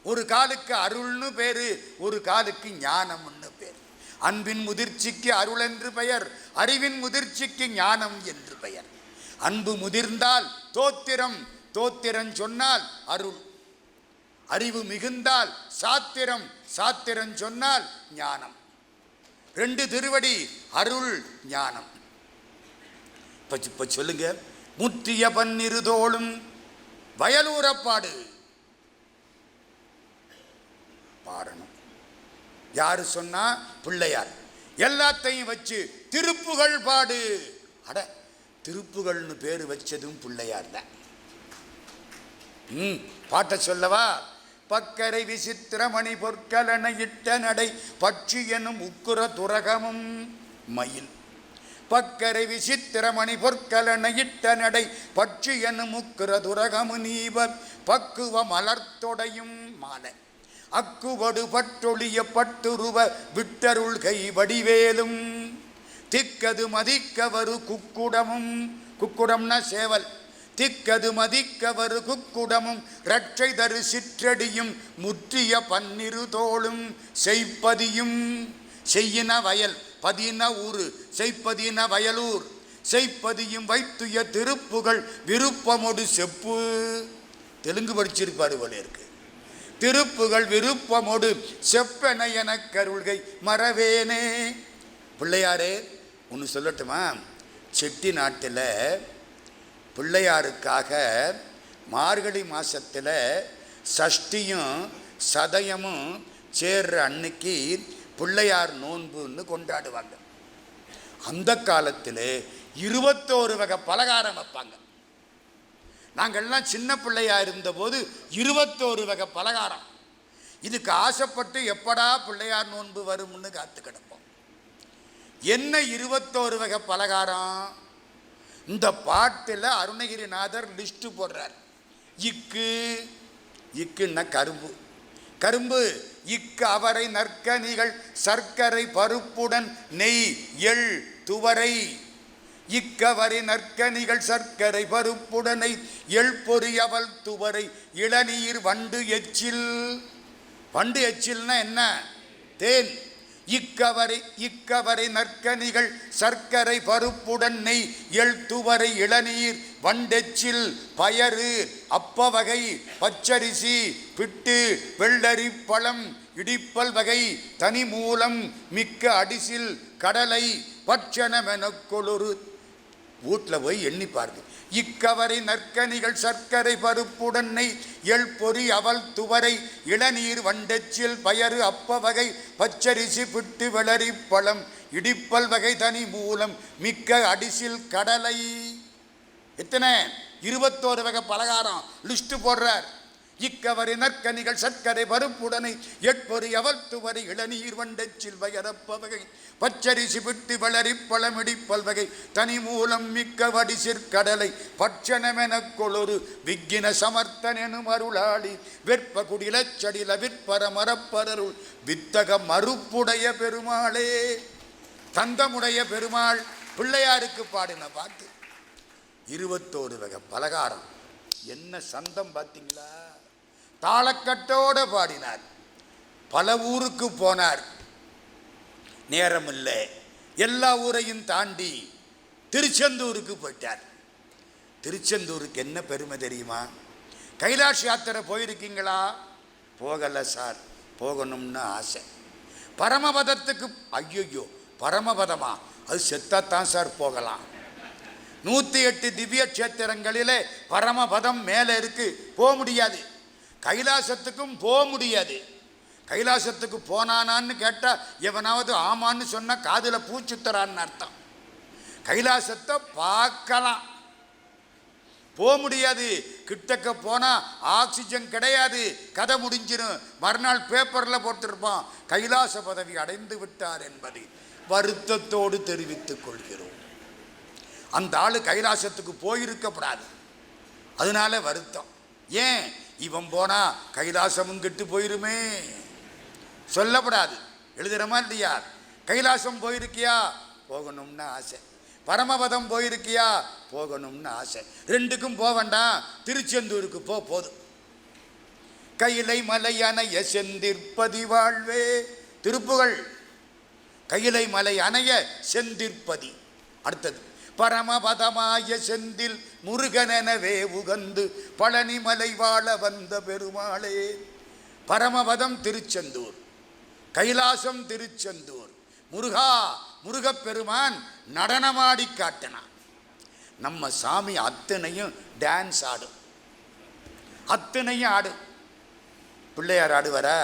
[SPEAKER 3] ஒரு காலுக்கு அருள்னு பேரு, ஒரு காலுக்கு ஞானம்னு பேர். அன்பின் முதிர்ச்சிக்கு அருள் என்று பெயர், அறிவின் முதிர்ச்சிக்கு ஞானம் என்று பெயர். அன்பு முதிர்ந்தால் தோத்திரம், தோத்திரம் சொன்னால் அருள். அறிவு மிகுந்தால் சாத்திரம், சாத்திரம் சொன்னால் ஞானம். 2 திருவடி, அருள் ஞானம். இப்ப சொல்லுங்க, முற்றிய 12 தோளும் வயலூரப்பாடு பாடணும். யாரு சொன்னா? பிள்ளையார். எல்லாத்தையும் வச்சு திருப்புகள் பாடு. அட, திருப்புகள்னு பேரு வச்சதும் பிள்ளையார் தான். பாட்ட சொல்லவா? பக்கரை விசித்திரமணி பொற்கலனை இட்ட நடை பட்சி எனும் உக்குர துரகமும் மயில். பக்கரை விசித்திரமணி பொற்கலனை இட்ட நடை பட்சி எனும் உக்குர துரகமு நீவர் பக்குவ மலர்த்தொடையும் மாலை அக்குவடு பற்றொழிய பட்டுருவ விட்டருள் கை வடிவேலும் திக்கது மதிக்கவரு குக்குடமும். குக்குடம்னா சேவல். திக்கது மதிக்கவரு குக்குடமும் ரட்சை தரு சிற்றடியும் முற்றிய 12 தோளும் செய்ப்பதியும். செய்யின வயல், பதின ஊரு, செய்ப்பதின வயலூர். செய்ப்பதியும் வைத்துய திருப்புகள் விருப்பமோடு செப்பு. தெலுங்கு படிச்சிருப்பாரு போல இருக்கு. திருப்புகள் விருப்பமோடு செப்பென என கருள்கை மறவேனே. பிள்ளையாரே, ஒன்று சொல்லட்டுமா? செட்டி நாட்டில் பிள்ளையாருக்காக மார்கழி மாதத்தில் சஷ்டியும் சதயமும் சேர்ற அன்னைக்கு பிள்ளையார் நோன்புன்னு கொண்டாடுவாங்க. அந்த காலத்தில் 21 வகை பலகாரம் வைப்பாங்க. நாங்கள்லாம் சின்ன பிள்ளையா இருந்தபோது 21 வகை பலகாரம். இதுக்கு ஆசைப்பட்டு எப்படா பிள்ளையார் நோன்பு வரும்னு காத்து கிடப்போம். என்ன 21 வகை பலகாரம்? இந்த பாட்டில் அருணகிரிநாதர் லிஸ்ட் போடுறார். இக்குன்னா கரும்பு, கரும்பு இக்கு அவரை நற்கனிகள் சர்க்கரை பருப்புடன் நெய் எள் துவரை. இக்கவரை நற்கனிகள் சர்க்கரை பருப்புடனை எள் பொறி அவல் துவரை இளநீர் வண்டு எச்சில். வண்டு எச்சில்னா என்ன? தேன். இக்கவரை நற்கனிகள் சர்க்கரை பருப்புடன் நெய் எள் துவரை இளநீர் வண்டெச்சில் பயறு அப்ப வகை பச்சரிசி பிட்டு வெள்ளரி பழம் இடிப்பல் வகை தனி மூலம் மிக்க அடிசில் கடலை பட்சணமெனக்கொளொரு. வீட்டில் போய் எண்ணி பாருங்க. இக்கவரை நற்கனிகள் சர்க்கரை பருப்புடன் நெய் எள் பொறி அவல் துவரை இளநீர் வண்டெச்சில் பயறு அப்ப வகை பச்சரிசி பிட்டு வெளரி பழம் இடிப்பல் வகை தனி மூலம் மிக்க அடிசில் கடலை. எத்தனை? 21 வகை பலகாரம் லிஸ்ட் போடுறார். இக்கவரை நற்கனிகள் சர்க்கரை பருப்புடனை எட்பொறி அவல் துவரை இளநீர் வண்டெச்சில் பயரப்ப வகை பச்சரிசி பிட்டு வளரி பழமிடிப்பல் வகை தனி மூலம் மிக்க வடிசிற்கடலை பட்சணமெனக்கொளொரு விக்கின சமர்த்தன் எனும் அருளாளி வெற்ப குடிலச்சடில விற்பர மரப்பரருள் வித்தக மறுப்புடைய பெருமாளே. தந்தமுடைய பெருமாள் பிள்ளையாருக்கு பாடின பாட்டு. 21 வகை பலகாரம். என்ன சந்தம் பார்த்தீங்களா? தாளக்கட்டோட பாடினார். பல ஊருக்கு போனார். நேரம் இல்லை. எல்லா ஊரையும் தாண்டி திருச்செந்தூருக்கு போயிட்டார். திருச்செந்தூருக்கு என்ன பெருமை தெரியுமா? கைலாஷ் யாத்திரை போயிருக்கீங்களா? போகலை சார், போகணும்னு ஆசை. பரமபதத்துக்கு ஐயோ பரமபதமா? அது செத்தாத்தான் சார் போகலாம். 108 திவ்ய கஷேத்திரங்களிலே பரமபதம் மேலே இருக்கு, போக முடியாது. கைலாசத்துக்கும் போக முடியாது. கைலாசத்துக்கு போனானான்னு கேட்டால் எவனாவது ஆமான்னு சொன்னால் காதில் பூச்சுத்தரான்னு அர்த்தம். கைலாசத்தை பார்க்கலாம், போக முடியாது. கிட்டக்க போனால் ஆக்சிஜன் கிடையாது, கதை முடிஞ்சிடும். மறுநாள் பேப்பரில் போட்டிருப்பான் கைலாச பதவி அடைந்து விட்டார் என்பதை வருத்தத்தோடு தெரிவித்துக் கொள்கிறோம். அந்த ஆள் கைலாசத்துக்கு போயிருக்கப்படாது, அதனால வருத்தம். ஏன்? இவன் போனா கைலாசமும் கெட்டு போயிருமே சொல்லப்படாது. எழுதுறமா இல்லையா? கைலாசம் போயிருக்கியா? போகணும்னு ஆசை. பரமபதம் போயிருக்கியா? போகணும்னு ஆசை. ரெண்டுக்கும் போக வேண்டாம், திருச்செந்தூருக்கு போதும். கையிலை மலை அணைய செந்திற்பதி வாழ்வே. திருப்புகழ். கையிலை மலை அணைய செந்திற்பதி. அடுத்தது பரமபதமாய செந்தில் முருகனெனவே உகந்து பழனிமலை வாழ வந்த பெருமாளே. பரமபதம் திருச்செந்தூர், கைலாசம் திருச்செந்தூர். முருகா, முருகப்பெருமான் நடனமாடி காட்டினான். நம்ம சாமி அத்தனையும் டான்ஸ் ஆடும், அத்தனையும் ஆடும். பிள்ளையார் ஆடுவாரா?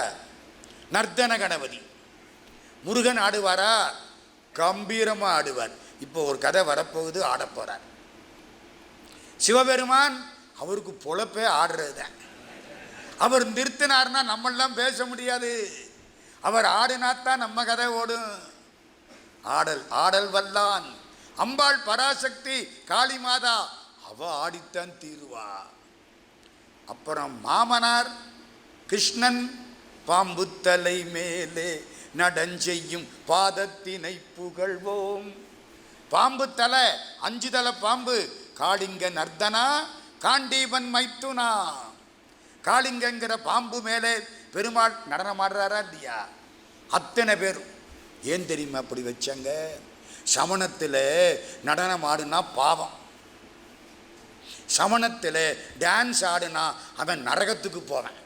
[SPEAKER 3] நர்த்தன கணபதி. முருகன் ஆடுவாரா? கம்பீரமாக ஆடுவார். இப்போ ஒரு கதை வரப்போகுது, ஆடப்போகிறார். சிவபெருமான் அவருக்கு பொழப்பே ஆடுறது தான். அவர் நிறுத்தினார்னா நம்மெல்லாம் பேச முடியாது. அவர் ஆடினாத்தான் நம்ம கதை ஓடும். ஆடல் ஆடல் வல்லான் அம்பாள் பராசக்தி காளிமாதா, அவ ஆடித்தான் தீருவா. அப்புறம் மாமனார் கிருஷ்ணன் பாம்பு தலை மேலே நடஞ்செய்யும் பாதத்தினை புகழ்வோம். பாம்பு தலை, 5 தலை பாம்பு. காளிங்க நர்தனா காண்டீபன் மைத்துனா. காளிங்கங்கிற பாம்பு மேலே பெருமாள் நடனமாடுறாரா இல்லையா? அத்தனை பேரும். ஏன் தெரியுமா அப்படி வச்சாங்க? சமணத்தில் நடனம் ஆடுனா பாவம். சமணத்தில் டான்ஸ் ஆடுனா அவன் நரகத்துக்கு போவான்.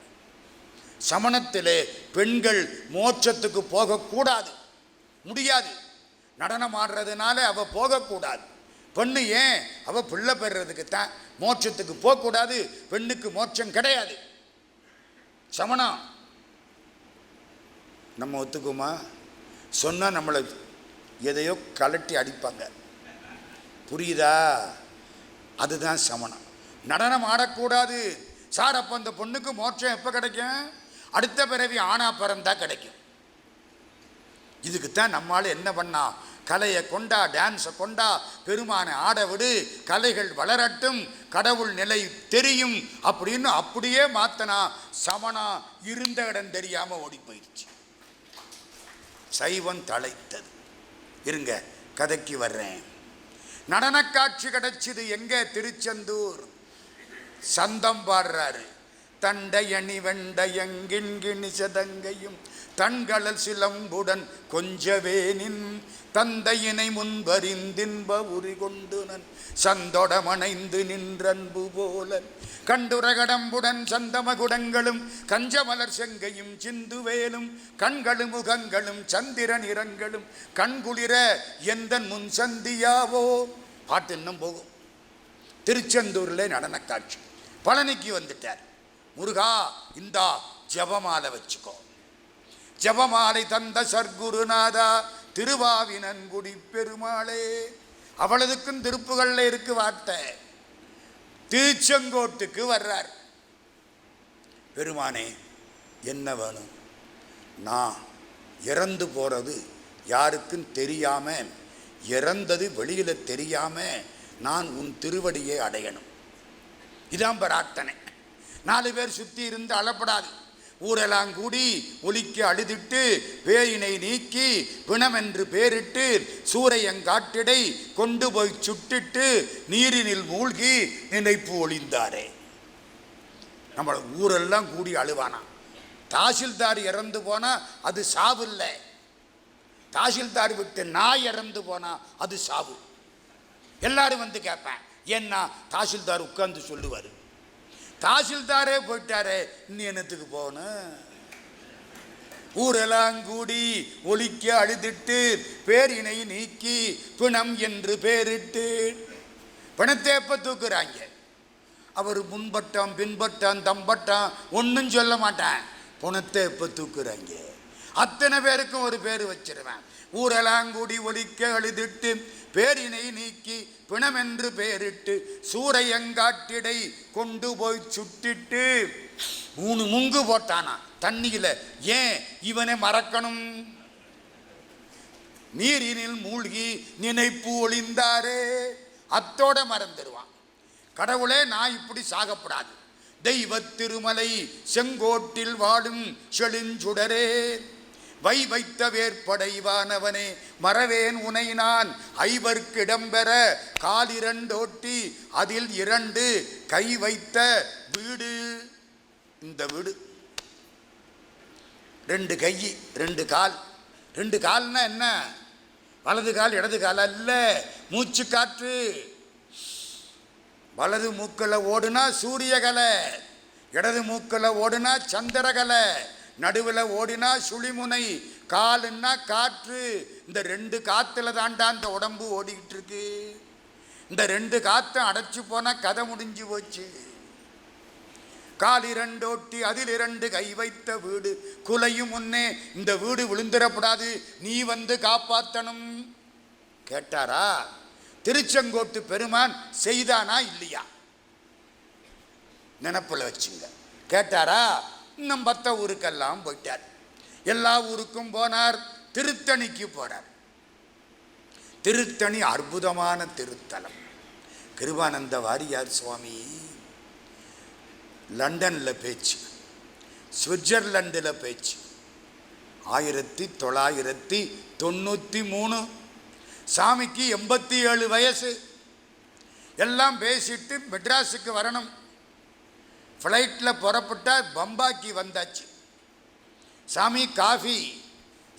[SPEAKER 3] சமணத்தில் பெண்கள் மோட்சத்துக்கு போகக்கூடாது, முடியாது. நடனம் ஆடுறதுனால அவ போகக்கூடாது. பெண்ணு ஏன்? அவ பிள்ளை பெறுறதுக்கு தான். மோட்சத்துக்கு போகக்கூடாது, பெண்ணுக்கு மோட்சம் கிடையாது. சமணம். நம்ம ஒத்துக்குமா? சொன்னால் நம்மளை எதையோ கலட்டி அடிப்பாங்க. புரியுதா? அதுதான் சமணம். நடனம் ஆடக்கூடாது சார். அப்போ அந்த பொண்ணுக்கு மோட்சம் எப்போ கிடைக்கும்? அடுத்த பிறவி ஆனா பிறந்தா கிடைக்கும். இதுக்குத்தான் நம்மால் என்ன பண்ணா, கலையை கொண்டா, டான்ஸை கொண்டா, பெருமானை ஆட விடு, கலைகள் வளரட்டும், கடவுள் நிலை தெரியும் அப்படின்னு அப்படியே மாத்தனா சமணா இருந்த இடம் தெரியாம ஓடி போயிடுச்சு. சைவம் தலைத்தது. இருங்க, கதைக்கு வர்றேன். நடன காட்சி கிடைச்சது எங்க? திருச்செந்தூர். சந்தம் பாடுறாரு. தண்டையணி வெண்டையங்கின்கிணி சதங்கையும் தண்களல் சிலம்புடன் கொஞ்சவேனின் தந்தையினை முன்பறிந்தின்ப உரி கொண்டுனன் சந்தொடமணைந்து நின்றன்பு போல கண்டுரகடம்புடன் சந்தமகுடங்களும் கஞ்சமலர் செங்கையும் சிந்துவேலும் கண்களும் முகங்களும் சந்திர நிறங்களும் கண்குளிர எந்தன் முன் சந்தியாவோ. பாட்டு இன்னும் போகும். திருச்செந்தூரில் நடன காட்சி. பழனிக்கு வந்துட்டார். முருகா, இந்தா ஜபமாலை வச்சுக்கோ. ஜபமாலை தந்த சர்க்குருநாதா திருவாவினன்குடி பெருமாளே. அவளதுக்கும் திருப்புகள்ல இருக்கு வார்த்தை. திருச்செங்கோட்டுக்கு வர்றார். பெருமானே, என்ன வேணும்? நான் இறந்து போறது யாருக்கும் தெரியாம, இறந்தது வெளியில தெரியாம நான் உன் திருவடியை அடையணும். இதான் பிரார்த்தனை. 4 பேர் சுற்றி இருந்து அழப்படாது. ஊரெல்லாம் கூடி ஒலிக்க அழுதிட்டு பேயினை நீக்கி பிணமென்று பேரிட்டு சூரையங்காட்டிடை கொண்டு போய் சுட்டிட்டு நீரினில் மூழ்கி நினைப்பு ஒளிந்தாரே. நம்ம ஊரெல்லாம் கூடி அழுவானா. தாசில்தார் இறந்து போனா அது சாவு இல்லை. தாசில்தார் விட்டு நாய் இறந்து போனா அது சாவு. எல்லாரும் வந்து கேட்பேன், ஏன்னா தாசில்தார் உட்கார்ந்து சொல்லுவார், தாசில்தாரே போயிட்டாரே இன்னும் என்னத்துக்கு போகணும்? ஊரெல்லாம் கூடி ஒலிக்க அழுதிட்டு பேரினை நீக்கி பிணம் என்று பேரிட்டு பிணத்தை எப்ப தூக்குறாங்க? அவர் முன்பட்டம் பின்பட்டம் தம்பட்டம் ஒன்றும் சொல்ல மாட்டேன். பிணத்தை எப்ப தூக்குறாங்க? அத்தனை பேருக்கும் ஒரு பேர் வச்சிருவேன். ஊரெல்லாம் கூடி ஒலிக்க அழுதிட்டு பேரினை நீக்கி பிணமென்று பேரிட்டு சூரையங்காட்டிடை கொண்டு போய் சுட்டிட்டு 3 முங்கு போட்டானா தண்ணியில. ஏன் இவனை மறக்கணும்? நீரினில் மூழ்கி நினைப்பு ஒளிந்தாரே. அத்தோட மறந்துடுவான். கடவுளே, நான் இப்படி சாகப்படாது. தெய்வ திருமலை செங்கோட்டில் வாடும் செழுஞ்சுடரே, வை வைத்த வேற்படைவானவனே, மறவேன் உனை நான் ஐவர்க்கிடம்பெற காலிரண்டோட்டி அதில் 2 கை வைத்த வீடு. இந்த வீடு 2 கை 2 கால். 2 கால்னா என்ன? வலது கால் இடது கால் அல்ல, மூச்சு காற்று. வலது மூக்கில் ஓடுனா சூரியகலை, இடது மூக்கில் ஓடுனா சந்திரகலை, நடுவில் ஓடினா சுழிமுனை, காலுன்னா காற்று. இந்த 2 காத்துல தாண்டா அந்த உடம்பு ஓடிக்கிட்டு இருக்கு. இந்த 2 காத்தும் அடைச்சு போனா கதை முடிஞ்சு போச்சு. கால் 2 ஓட்டி அதில் 2 கை வைத்த வீடு குலையும் முன்னே இந்த வீடு விழுந்துடப்படாது, நீ வந்து காப்பாற்றணும். கேட்டாரா? திருச்செங்கோட்டு பெருமான் செய்தானா இல்லையா? நினப்புல வச்சுங்க. கேட்டாரா? இன்னும் 10 ஊருக்கெல்லாம் போயிட்டார். எல்லா ஊருக்கும் போனார். திருத்தணிக்கு போனார். திருத்தணி அற்புதமான திருத்தலம். கிருபானந்த வாரியார் சுவாமி லண்டனில் பேச்சு, சுவிட்சர்லாண்டில் பேச்சு. 1993. சாமிக்கு 87 வயசு. எல்லாம் பேசிட்டு மெட்ராஸுக்கு வரணும். ஃப்ளைட்டில் புறப்பட்டா பம்பாய்க்கு வந்தாச்சு. சாமி காஃபி.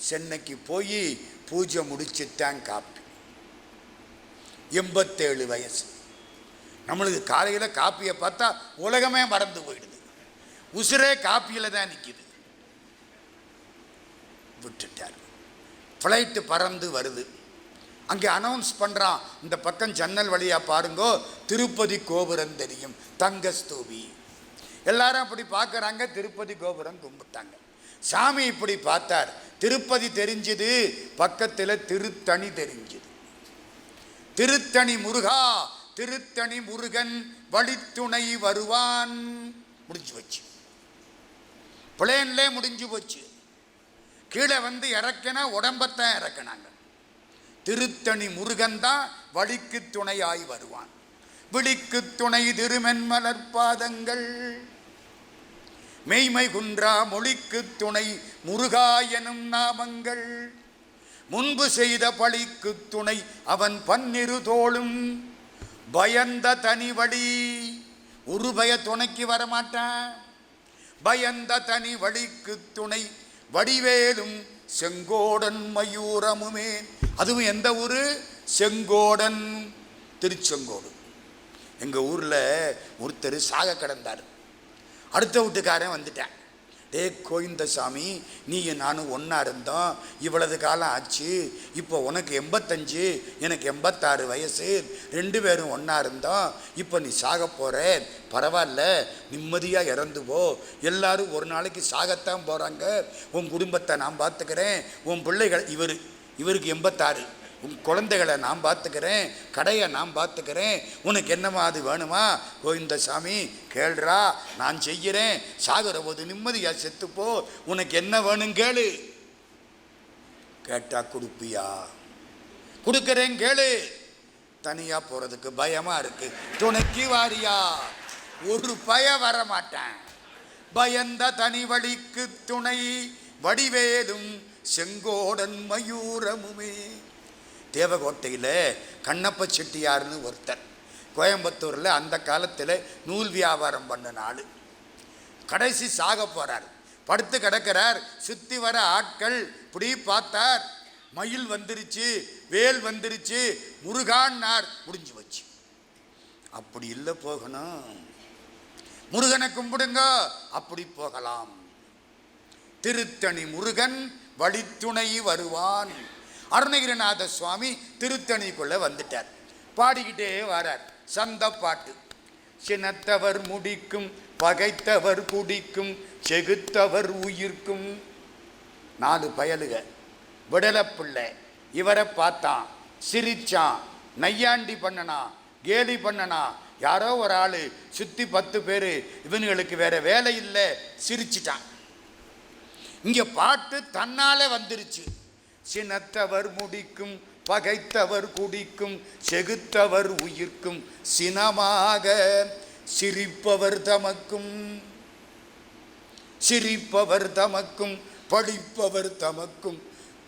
[SPEAKER 3] சென்னைக்கு போய் பூஜை முடிச்சுட்டான். காப்பி. 87 வயசு. நம்மளுக்கு காலையில் காப்பியை பார்த்தா உலகமே மறந்து போயிடுது. உசுரே காப்பியில் தான் நிற்கிது. விட்டுட்டார். ஃப்ளைட்டு பறந்து வருது. அங்கே அனௌன்ஸ் பண்ணுறான், இந்த பக்கம் ஜன்னல் வழியாக பாருங்கோ, திருப்பதி கோபுரம் தெரியும், தங்க ஸ்தூபி. எல்லாரும் அப்படி பார்க்குறாங்க. திருப்பதி கோபுரம் கும்பிட்டாங்க. சாமி இப்படி பார்த்தார். திருப்பதி தெரிஞ்சுது, பக்கத்தில் திருத்தணி தெரிஞ்சுது. திருத்தணி முருகா, திருத்தணி முருகன் வழித்துணை வருவான். முடிஞ்சு போச்சு, பிளேன்ல முடிஞ்சு போச்சு. கீழே வந்து இறக்கினா உடம்பத்தான் இறக்கினாங்க. திருத்தணி முருகன் தான் வழிக்கு துணையாய் வருவான். விழிக்கு துணை திருமென்மலர் பாதங்கள், மெய்மை குன்றா மொழிக்கு துணை முருகா எனும் நாமங்கள், முன்பு செய்த பழிக்கு துணை அவன் பன்னிரு தோளும், பயந்த தனி வழி. ஒரு பய துணைக்கு வரமாட்டான். பயந்த தனி வழிக்கு துணை வடிவேலும் செங்கோடன் மயூரமுமே. அதுவும் எந்த ஊரு? செங்கோடன், திருச்செங்கோடு. எங்கள் ஊரில் ஒருத்தர் சாக கிடந்தார். அடுத்த வீட்டுக்காரன் வந்துட்டேன். டே கோவிந்தசாமி, நீ நானும் ஒன்றா இருந்தோம், இவ்வளவு காலம் ஆச்சு. இப்போ உனக்கு 85, எனக்கு 86 வயசு, 2 பேரும் ஒன்றா இருந்தோம். இப்போ நீ சாக போகிற, பரவாயில்ல, நிம்மதியாக இறந்து போ. எல்லாரும் ஒரு நாளைக்கு சாகத்தான் போகிறாங்க. உன் குடும்பத்தை நான் பார்த்துக்கிறேன், உன் பிள்ளைகள், இவருக்கு 86, உன் குழந்தைகளை நான் பார்த்துக்கிறேன், கடையை நான் பார்த்துக்கிறேன். உனக்கு என்னமா அது வேணுமா? கோவிந்தசாமி கேள்றா, நான் செய்கிறேன். சாகுற போது நிம்மதியாக செத்துப்போ. உனக்கு என்ன வேணும் கேளு. கேட்டா கொடுப்பியா? கொடுக்குறேன் கேளு. தனியாக போகிறதுக்கு பயமாக இருக்கு, துணைக்கு வாரியா? ஒரு பய வர மாட்டேன். பயந்த தனி வழிக்கு துணை வடிவேலும் செங்கோடன் மயூரமுமே. தேவகோட்டையில் கண்ணப்ப செட்டியார்னு ஒருத்தர், கோயம்புத்தூரில் அந்த காலத்தில் நூல் வியாபாரம் பண்ண நாள். கடைசி சாக போகிறார், படுத்து கிடக்கிறார். சுற்றி வர ஆட்கள் இப்படி பார்த்தார். மயில் வந்துருச்சு, வேல் வந்துருச்சு, முருகான்னார். முடிஞ்சு வச்சு. அப்படி இல்லை போகணும். முருகனை கும்பிடுங்க, அப்படி போகலாம். திருத்தணி முருகன் வழித்துணை வருவான். அருணகிரிநாத சுவாமி திருத்தணிக்குள்ள வந்துட்டார். பாடிக்கிட்டே வரார். சந்த பாட்டு. சினத்தவர் முடிக்கும், பகைத்தவர் குடிக்கும், செகுத்தவர் உயிர்க்கும். 4 பயலுக விடலப்பிள்ளை. இவரை பார்த்தான், சிரிச்சான், நையாண்டி பண்ணனா, கேலி பண்ணனா. யாரோ ஒரு ஆள் சுற்றி 10 பேர், இவனுங்களுக்கு வேற வேலை இல்லை, சிரிச்சிட்டான். இங்கே பாட்டு தன்னாலே வந்துருச்சு. சினத்தவர் முடிக்கும், பகைத்தவர் குடிக்கும், செகுத்தவர் உயிர்க்கும், சினமாக சிரிப்பவர் தமக்கும், சிரிப்பவர் தமக்கும், படிப்பவர் தமக்கும்,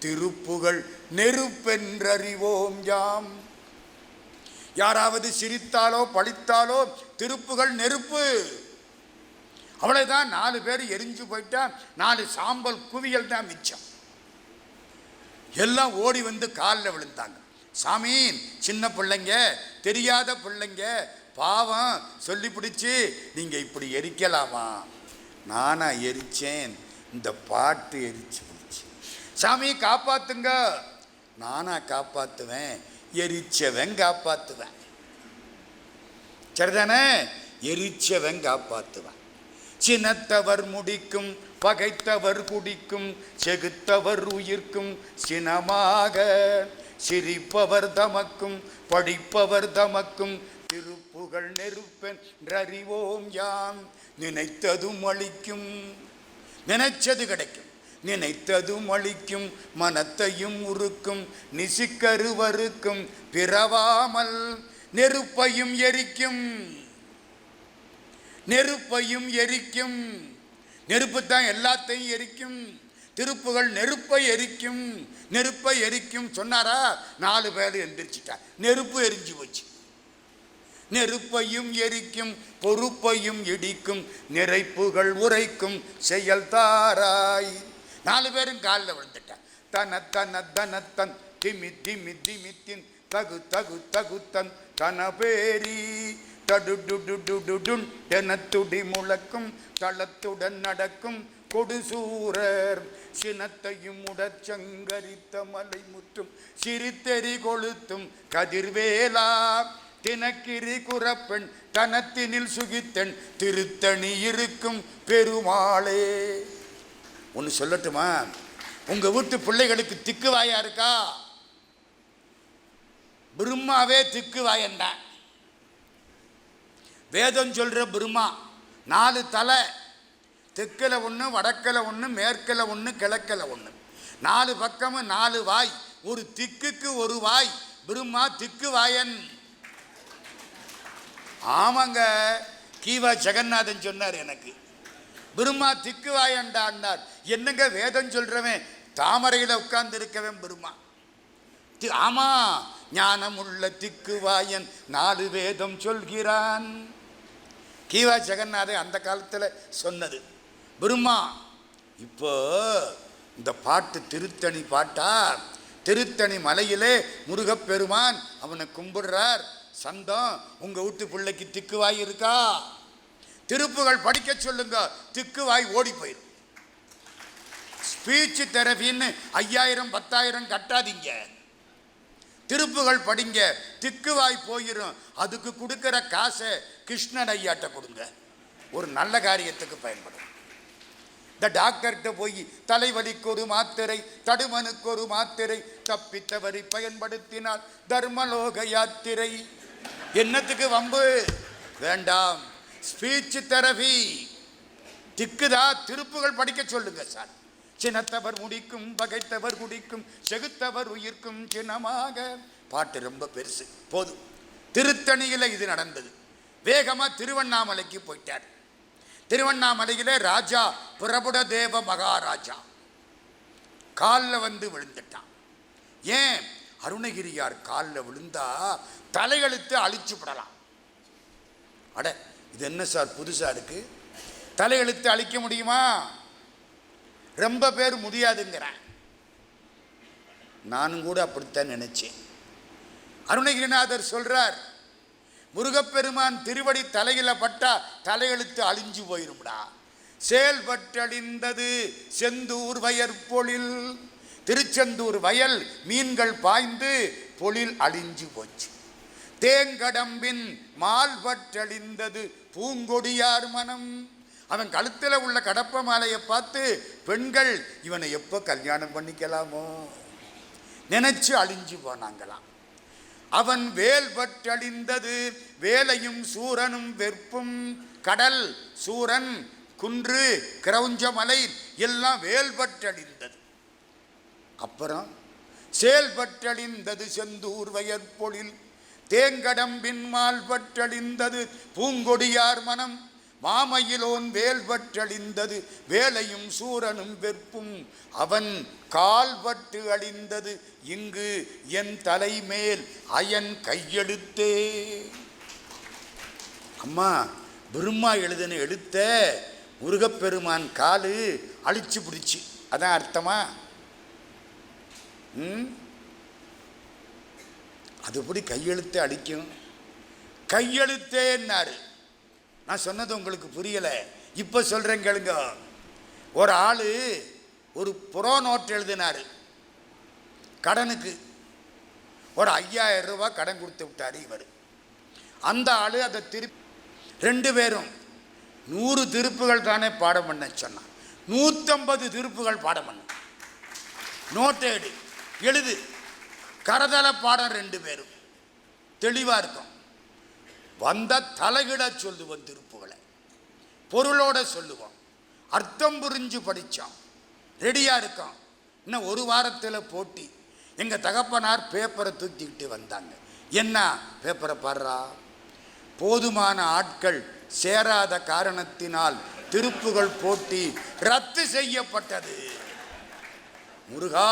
[SPEAKER 3] திருப்புகழ் நெருப்பென்றறிவோம் யாம். யாராவது சிரித்தாலோ படித்தாலோ திருப்புகழ் நெருப்பு. அவ்வளவுதான். 4 பேர் எரிஞ்சு போயிட்டா 4 சாம்பல் குவியல் தான் மிச்சம். எல்லாம் ஓடி வந்து காலில் விழுந்தாங்க. சாமி, சின்ன பிள்ளைங்க, தெரியாத பிள்ளைங்க, பாவம், சொல்லி பிடிச்சி நீங்கள் இப்படி எரிக்கலாமா? நானா எரிச்சேன், இந்த பாட்டு எரிச்சு பிடிச்சி. சாமி காப்பாத்துங்க. நானா காப்பாற்றுவேன், எரிச்சவன் காப்பாற்றுவேன். சரிதானே? எரிச்சவன் காப்பாற்றுவேன். சினத்தவர் முடிக்கும், பகைத்தவர் குடிக்கும், செகுத்தவர் உயிர்க்கும், சினமாக சிரிப்பவர் தமக்கும், படிப்பவர் தமக்கும், திருப்புகழ் நெருப்பென்றறிவோம் யாம். நினைத்ததும் அளிக்கும், நினைச்சது கிடைக்கும். நினைத்ததும் அளிக்கும், மனத்தையும் உருக்கும், நிசிக்கருவருக்கும், பிறவாமல் நெருப்பையும் எரிக்கும். நெருப்பையும் எரிக்கும். நெருப்பு தான் எல்லாத்தையும் எரிக்கும். திருப்புகள் நெருப்பை எரிக்கும். நெருப்பை எரிக்கும் சொன்னாரா? 4 பேர் எந்திரிச்சிட்டா, நெருப்பு எரிஞ்சு போச்சு. நெருப்பையும் எரிக்கும், பொறுப்பையும் இடிக்கும், நிறைப்புகள் உரைக்கும், செயல் தாராய். 4 பேரும் காலில் விழுந்துட்டான். தன தன தனத்தன் திமி திமி திமித்தின் தகு தகு தகுத்தன் தனபேரி தடுடுடுடுடுடுன் தெனத்துடி முழக்கும், தளத்துடன் நடக்கும் கொடுசூரர், சினத்தையும் உடற்சங்கரித்த மலை முற்றும், சிரித்தெறி கொளுத்தும் கதிர்வேலா, தினக்கிரி குறப்பெண் தனத்தினில் சுகித்தெண் திருத்தணி இருக்கும் பெருமாளே. ஒன்று சொல்லட்டுமா? உங்க வீட்டு பிள்ளைகளுக்கு திக்குவாயா இருக்கா? பிரம்மாவே திக்குவாயன்தான். வேதம் சொல்ற பிரம்மா 4 தலை, தெற்கில் ஒன்று, வடக்கில் ஒன்று, மேற்கில் ஒன்று, கிழக்கில் ஒன்று, 4 பக்கமும் 4 வாய், ஒரு திக்குக்கு ஒரு வாய். பிரம்மா திக்குவாயன். ஆமாங்க, கீவா ஜெகநாதன் சொன்னார் எனக்கு. பிரம்மா திக்குவாயன்டான்னார். என்னங்க வேதம் சொல்றவன் தாமரையில் உட்கார்ந்து இருக்கவன் பிரம்மா. ஆமா, ஞானம் உள்ள திக்குவாயன் 4 வேதம் சொல்கிறான். கீவா ஜெகநாதன் அந்த காலத்தில் சொன்னது பிரம்மா. இப்போ இந்த பாட்டு திருத்தணி பாட்டா? திருத்தணி மலையிலே முருகப்பெருமான் அவனை கும்பிடுறார். சந்தம், உங்க வீட்டு பிள்ளைக்கு திக்குவாய் இருக்கா? திருப்புகள் படிக்க சொல்லுங்க, திக்குவாய் ஓடி போயிடும். ஸ்பீச் தெரபின்னு 5000 10,000 கட்டாதீங்க. திருப்புகள் படிங்க, திக்குவாய் போயிடும். அதுக்கு கொடுக்கிற காசை கிருஷ்ணன் ஐயாட்ட கொடுங்க, ஒரு நல்ல காரியத்துக்கு பயன்படும். இந்த டாக்டர்கிட்ட போய் தலைவலிக்கு ஒரு மாத்திரை, தடுமனுக்கு ஒரு மாத்திரை, தப்பித்தவரை பயன்படுத்தினால் தர்மலோக யாத்திரை. என்னத்துக்கு வம்பு? வேண்டாம். ஸ்பீச் தெரபி திக்குதா? திருப்புகள் படிக்க சொல்லுங்க சார். சினத்தவர் முடிக்கும், பகைத்தவர் குடிக்கும், செகுத்தவர் உயிர்க்கும் சின்னமாக. பாட்டு ரொம்ப பெருசு, போதும். திருத்தணியில் இது நடந்தது. வேகமா திருவண்ணாமலைக்கு போயிட்டார். திருவண்ணாமலையிலே ராஜா பிரபுடதேவ மகாராஜா காலில் வந்து விழுந்துட்டான். ஏன்? அருணகிரியார் காலில் விழுந்தா தலையெழுத்து அழிச்சு விடலாம். அட, இது என்ன சார் புதுசா இருக்கு? தலையெழுத்து அழிக்க முடியுமா? ரொம்ப பேர் முடியாதுங்கிறேன். நானும் கூட அப்படித்தான் நினைச்சேன். அருணகிரிநாதர் சொல்றார், முருகப்பெருமான் திருவடி தலையில பட்டா தலையெழுத்து அழிஞ்சு போயிரும்டா. செயல்பட்டழிந்தது செந்தூர் வயற்பொழில். திருச்செந்தூர் வயல் மீன்கள் பாய்ந்து பொழில் அழிஞ்சு போச்சு. தேங்கடம்பின் மால்பட்டழிந்தது பூங்கொடியார் மனம். அவன் கழுத்தில் உள்ள கடப்ப மாலையை பார்த்து பெண்கள் இவனை எப்போ கல்யாணம் பண்ணிக்கலாமோ நினைச்சு அழிஞ்சு போனாங்களாம். அவன் வேல் பற்றழிந்தது வேலையும் சூரனும் வெறுப்பும். கடல், சூரன், குன்று, கிரௌஞ்சமலை எல்லாம் வேல் பற்றழிந்தது. அப்புறம் செயல்பற்றழிந்தது செந்தூர் வயற்பொழில். தேங்கடம்பின் மால் பற்றழிந்தது பூங்கொடியார் மனம். மாமையிலோன் வேல் பற்றழிந்தது வேலையும் சூரனும் வெறுப்பும். அவன் கால் பட்டு அழிந்தது இங்கு என் தலைமேல் அயன் கையெழுத்தே. அம்மா, பிரம்மா எழுதின எழுத்த முருகப்பெருமான் காலு அழிச்சு பிடிச்சி, அதான் அர்த்தமா? அது எப்படி கையெழுத்தை அழிக்கும்? கையெழுத்தேன்னாரு. நான் சொன்னது உங்களுக்கு புரியல, இப்ப சொல்றேன் கேளுங்க. ஒரு ஆளு ஒரு புறோ நோட்டு எழுதினாரு கடனுக்கு. ஒரு 5000 ரூபாய் கடன் கொடுத்து விட்டாரு இவர். அந்த ஆளு அதை திருப்பி 2 பேரும் 100 திருப்புகள் தானே பாடம் பண்ண சொன்னான். 150 திருப்புகள் பாடம் பண்ண. நோட்டை எழுது, கரதள பாடம் 2 பேரும் தெளிவா இருக்கும். வந்த தலைகிட சொல்லுவோம், திருப்புகளை பொருளோட சொல்லுவோம், அர்த்தம் புரிஞ்சு படித்தோம், ரெடியா இருக்கோம். இன்னும் 1 வாரத்தில் போட்டி. எங்க தகப்பனார் பேப்பரை தூக்கிக்கிட்டு வந்தாங்க. என்ன பேப்பரை பாடுறா? போதுமான ஆட்கள் சேராத காரணத்தினால் திருப்புகள் போட்டி ரத்து செய்யப்பட்டது. முருகா,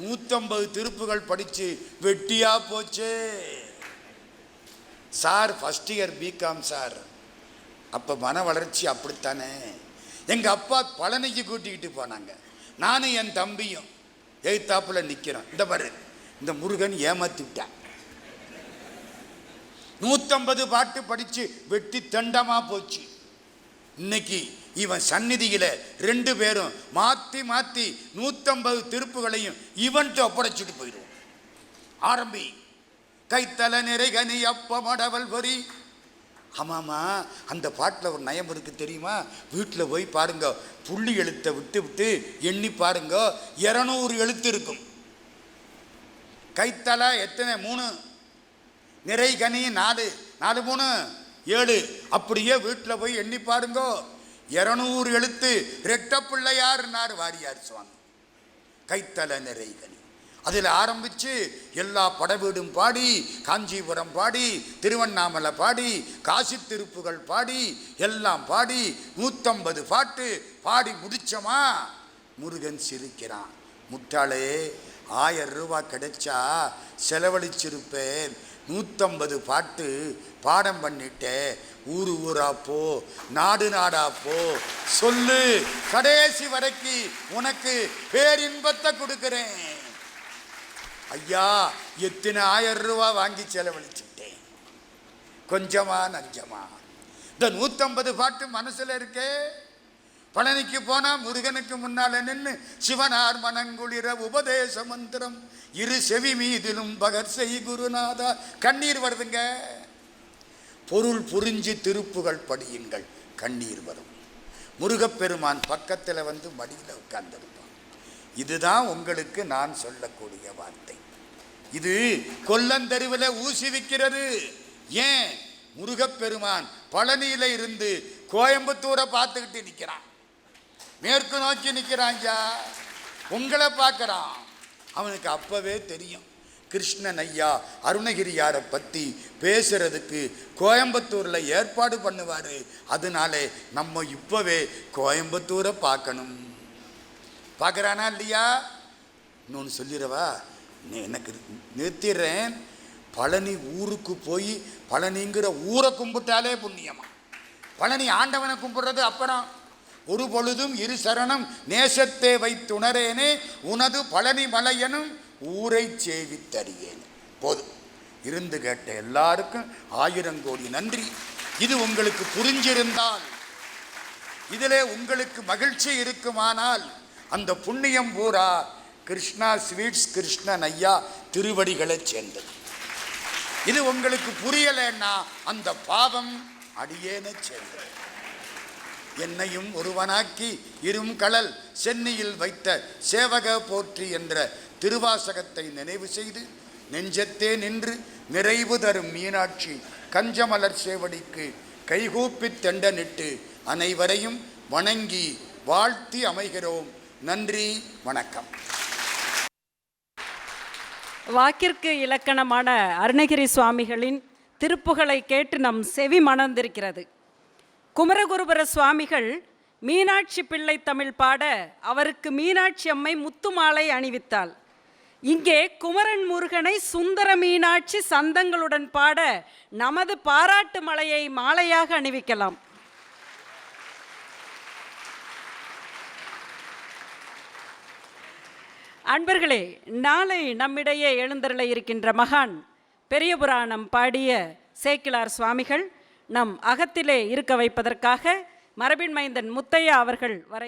[SPEAKER 3] 150 திருப்புகள் படிச்சு வெட்டியா போச்சே. Sir first year BCom sir. அப்போ மன வளர்ச்சி அப்படித்தானே. எங்கள் அப்பா பழனிக்கு கூட்டிக்கிட்டு போனாங்க. நானும் என் தம்பியும் எய்த்தாப்பில் நிற்கிறோம். இந்த பாரு, இந்த முருகன் ஏமாத்தி விட்டான். 150 பாட்டு படித்து வெட்டி தண்டமாக போச்சு. இன்னைக்கு இவன் சந்நிதியில் 2 பேரும் மாற்றி மாற்றி 150 திருப்புகளையும் இவன்ட்டு ஒப்படைச்சிட்டு போயிடுவோம். ஆரம்பி கைத்தல நிறைகனி அப்பமடவல் பொறி. ஆமாம்மா, அந்த பாட்டில் ஒரு நயம் இருக்குது தெரியுமா? வீட்டில் போய் பாருங்க, புள்ளி எழுத்தை விட்டு விட்டு எண்ணி பாருங்க, 200 எழுத்து இருக்கும். கைத்தல எத்தனை? 3. நிறைகனி 4, 4 3 7. அப்படியே வீட்டில் போய் எண்ணி பாருங்க, 200 எழுத்து. ரெட்ட பிள்ளையார்னார் வாரியார் சுவாமி. கைத்தல நிறைகனி அதில் ஆரம்பித்து எல்லா படவீடும் பாடி, காஞ்சிபுரம் பாடி, திருவண்ணாமலை பாடி, காசி திருப்புகள் பாடி, எல்லாம் பாடி 150 பாட்டு பாடி முடிச்சோமா, முருகன் சிரிக்கிறான். முட்டாளே, 1000 ரூபாய் கிடைச்சா செலவழிச்சிருப்பேன், 150 பாட்டு பாடம் பண்ணிட்டேன், ஊரு ஊரா போ, நாடு நாடா போ, சொல்லு, கடைசி வரைக்கும் உனக்கு பேரின்பத்தை கொடுக்கிறேன். ஐயா, எத்தனை 1000 ரூபாய் வாங்கி செலவழிச்சுட்டேன், கொஞ்சமா நஞ்சமா? இந்த 150 பாட்டு மனசுல இருக்கே. பழனிக்கு போனா முருகனுக்கு முன்னால நின்று சிவனார் மனங்குளிர உபதேச மந்திரம் இரு செவி மீதிலும் பகர் செய் குருநாதா, கண்ணீர் வருதுங்க. பொருள் புரிஞ்சு திருப்புகள் படியுங்கள், கண்ணீர் வரும். முருகப்பெருமான் பக்கத்தில் வந்து மடியில் உட்கார்ந்திருப்பான். இதுதான் உங்களுக்கு நான் சொல்லக்கூடிய வார்த்தை. இது கொல்லந்தருவில் ஊசி விற்கிறது. ஏன்? முருகப்பெருமான் பழனியில இருந்து கோயம்புத்தூரை பார்த்துக்கிட்டு நிற்கிறான், மேற்கு நோக்கி நிற்கிறான், உங்களை பார்க்குறான். அவனுக்கு அப்பவே தெரியும் கிருஷ்ணன் ஐயா அருணகிரியாரை பற்றி பேசுறதுக்கு கோயம்புத்தூரில் ஏற்பாடு பண்ணுவார். அதனால நம்ம இப்போவே கோயம்புத்தூரை பார்க்கணும். பார்க்குறானா இல்லையா? இன்னொன்று சொல்லிடவா, எனக்கு நிறுத்திடுறேன். பழனி ஊருக்கு போய் பழனிங்கிற ஊரை கும்பிட்டாலே புண்ணியமா. பழனி ஆண்டவனை கும்பிடுறது அப்புறம். ஒரு பொழுதும் இரு சரணம் நேசத்தை வைத்துணரேனே, உனது பழனி மலையனும் ஊரை சேவித்தறியேன். போதும். இருந்து கேட்ட எல்லாருக்கும் 1000 கோடி நன்றி. இது உங்களுக்கு புரிஞ்சிருந்தால், இதிலே உங்களுக்கு மகிழ்ச்சி இருக்குமானால், அந்த புண்ணியம் பூரா கிருஷ்ணா ஸ்வீட்ஸ் கிருஷ்ணன் ஐயா திருவடிகளை சேர்ந்தது. இது உங்களுக்கு புரியலைன்னா அந்த பாவம் அடியேனை சேர்ந்தது. என்னையும் ஒருவனாக்கி இரும் கடல் சென்னியில் வைத்த சேவக போற்றி என்ற திருவாசகத்தை நினைவு செய்து நெஞ்சத்தே நின்று நிறைவு தரும் மீனாட்சி கஞ்சமலர் சேவடிக்கு கைகூப்பி தெண்டனிட்டு அனைவரையும் வணங்கி வாழ்த்தி அமைகிறோம். நன்றி, வணக்கம்.
[SPEAKER 1] வாக்கிற்கு இலக்கணமான அருணகிரி சுவாமிகளின் திருப்புகளை கேட்டு நம் செவி மணந்திருக்கிறது. குமரகுருபர சுவாமிகள் மீனாட்சி பிள்ளை தமிழ் பாட அவருக்கு மீனாட்சி அம்மை முத்துமாலை அணிவித்தாள். இங்கே குமரன் முருகனை சுந்தர மீனாட்சி சந்தங்களுடன் பாட நமது பாராட்டு மலையை மாலையாக அணிவிக்கலாம். அன்பர்களே, நாளை நம்மிடையே எழுந்தருள இருக்கின்ற மகான் பெரிய புராணம் பாடிய சேக்கிழார் சுவாமிகள் நம் அகத்திலே இருக்க வைப்பதற்காக மரபின் மைந்தன் முத்தையா அவர்கள் வர